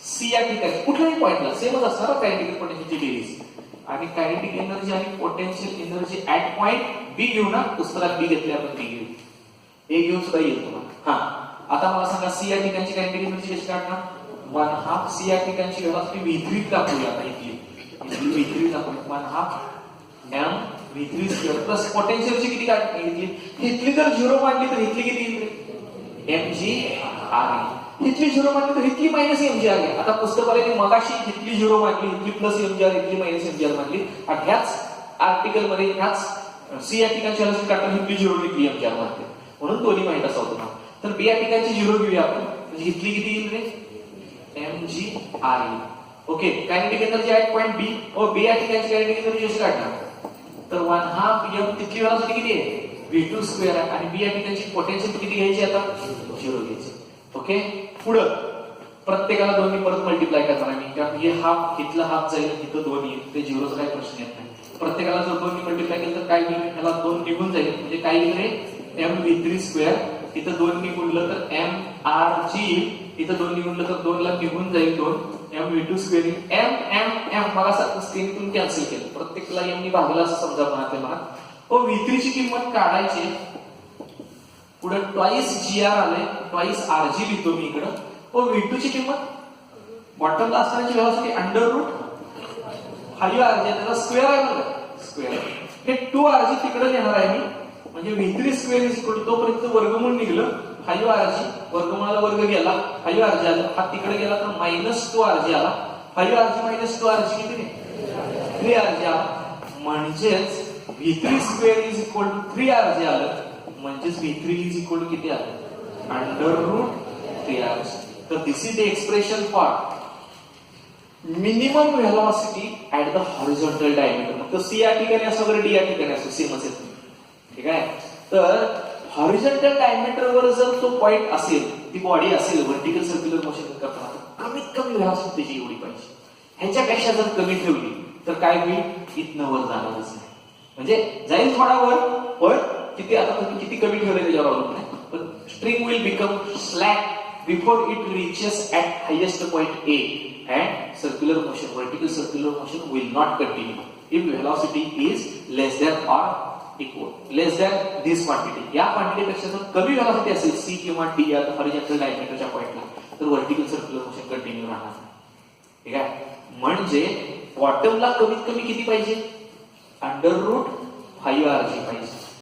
C या ठिकाणी कुठल्याही पॉइंटला सेमच असणार कायनेटिक पोटेन्शियलची बेरीज. आणि कायनेटिक एनर्जी आणि पोटेन्शियल एनर्जी ऍट पॉइंट बी घेऊ ना, पुस्तकात बी घेतली आपण बी घेऊ, ए घेऊन सुद्धा येईल तुम्हाला. हा, आता मला सांगा सी या ठिकाणची कायनेटिक एनर्जी कशी काढणार? 1/2 सी या ठिकाणची व्हेलॉसिटी v3 दाखवूया. आता इथली v3 दाखवूया. 1/2 m v3 स्क्वेअर प्लस पोटेन्शियलची किती काढली? इथली जर 0 मानली तर इथली किती येईल? mg r. इथली 0 मानली तर इथली मायनस mg r आहे. आता पुस्तकाने मगाशी इथली 0 मानली, इथली प्लस mg r, इथली मायनस mg r मानली. आणि ह्याच आर्टिकल मध्ये ह्याच सी या ठिकाणची व्हेलॉसिटी काढताना इथली 0 इथली mg r मानते, म्हणून दोन्ही माहित असावं तुम्हाला. तर बी या ठिकाणची 0 घेऊया आपण, म्हणजे इथली किती येईल रे? mg r. Okay, kinetic energy at point B. और बी या ठिकाणची कायनेटिक एनर्जी कशी काढणार? तर 1/2 m तिथली व्हेलॉसिटी किती आहे? v2 स्क्वेअर आहे. आणि बी या ठिकाणची पोटेन्शियल किती घ्यायची? आता 0 घ्यायची. ओके, पुढे प्रत्येकाला दोन्ही परत मल्टिप्लाय करणार आहे मी, कारण हे हाफ इथला हाफ जाईल, इथं 2 येईल, ते 0चा काही प्रश्न येत नाही. प्रत्येकाला जर दोन्ही मल्टिप्लाय केलं तर काय होईल? ह्याला 2 निघून जाईल, म्हणजे काय येईल रे? mv3 square. इथं 2 निघूनलं तर mrg, इथं 2 निघूनलं तर 2 ला निघून जाईल 2 mv2 स्क्वेअर. m मला स्क्रीनतून कॅन्सल केलं, प्रत्येकाला m नी भागलं असं समजा म्हणा. व v3 ची किंमत काढायची. पुढे ट्वाइस gr आले, ट्वाइस rg लिहितो मी इकडं. व v2 ची किंमत बॉटमला असण्याची व्हेलॉसिटी अंडर रूट 5 rg, त्याचा स्क्वेअर आहे बघा, स्क्वेअर. हे 2rg तिकडे घेणार आहे मी, म्हणजे v3 square is equal to, तोपर्यंत वर्गमूळ निघलं 5rg, वर्गमूळाला वर्ग गेला 5rg आला, हा तिकडे गेला तर -2rg आला. 5rg - 2rg किती? 3rg आला. म्हणजेच v3 square is equal to 3rg आलं. म्हणजेच v3 इज इक्वल टू किती आलं? Under root 3rg. तर this is the expression for minimum velocity at the horizontal diameter. मग तो सी या ठिकाणी असो वगैरे डी या ठिकाणी असो, सेमच येतो, ठीक आहे. तर हॉरिझॉन्टल डायमीटरवर जर तो पॉइंट असेल, ती बॉडी असेल व्हर्टिकल सर्क्युलर मोशन करताना, कमीत कमी व्हेलॉसिटी त्याची एवढी पाहिजे. ह्याच्यापेक्षा जर कमी ठेवली तर काय होईल? इथनं वर जाणारच नाही, म्हणजे जाईल थोडा वर, पण किती, आता तुम्ही किती कमी ठेवले त्याच्यावर अवलंबून आहे. पण string will become slack before it reaches at highest point A, and circular motion, vertical circular motion will not continue if velocity is less than or equal, less than this quantity. या क्वांटिटी पेक्षा जर कमी व्हेलॉसिटी असेल सी किंवा डी या हॉरिझॉन्टल डायमीटरच्या पॉइंटला, तर वर्टिकल सर्क्युलर मोशन कंटिन्यू राहणार, ठीक आहे. म्हणजे बॉटमला कमीत कमी किती पाहिजे? अंडर रूट 5rg पाहिजे.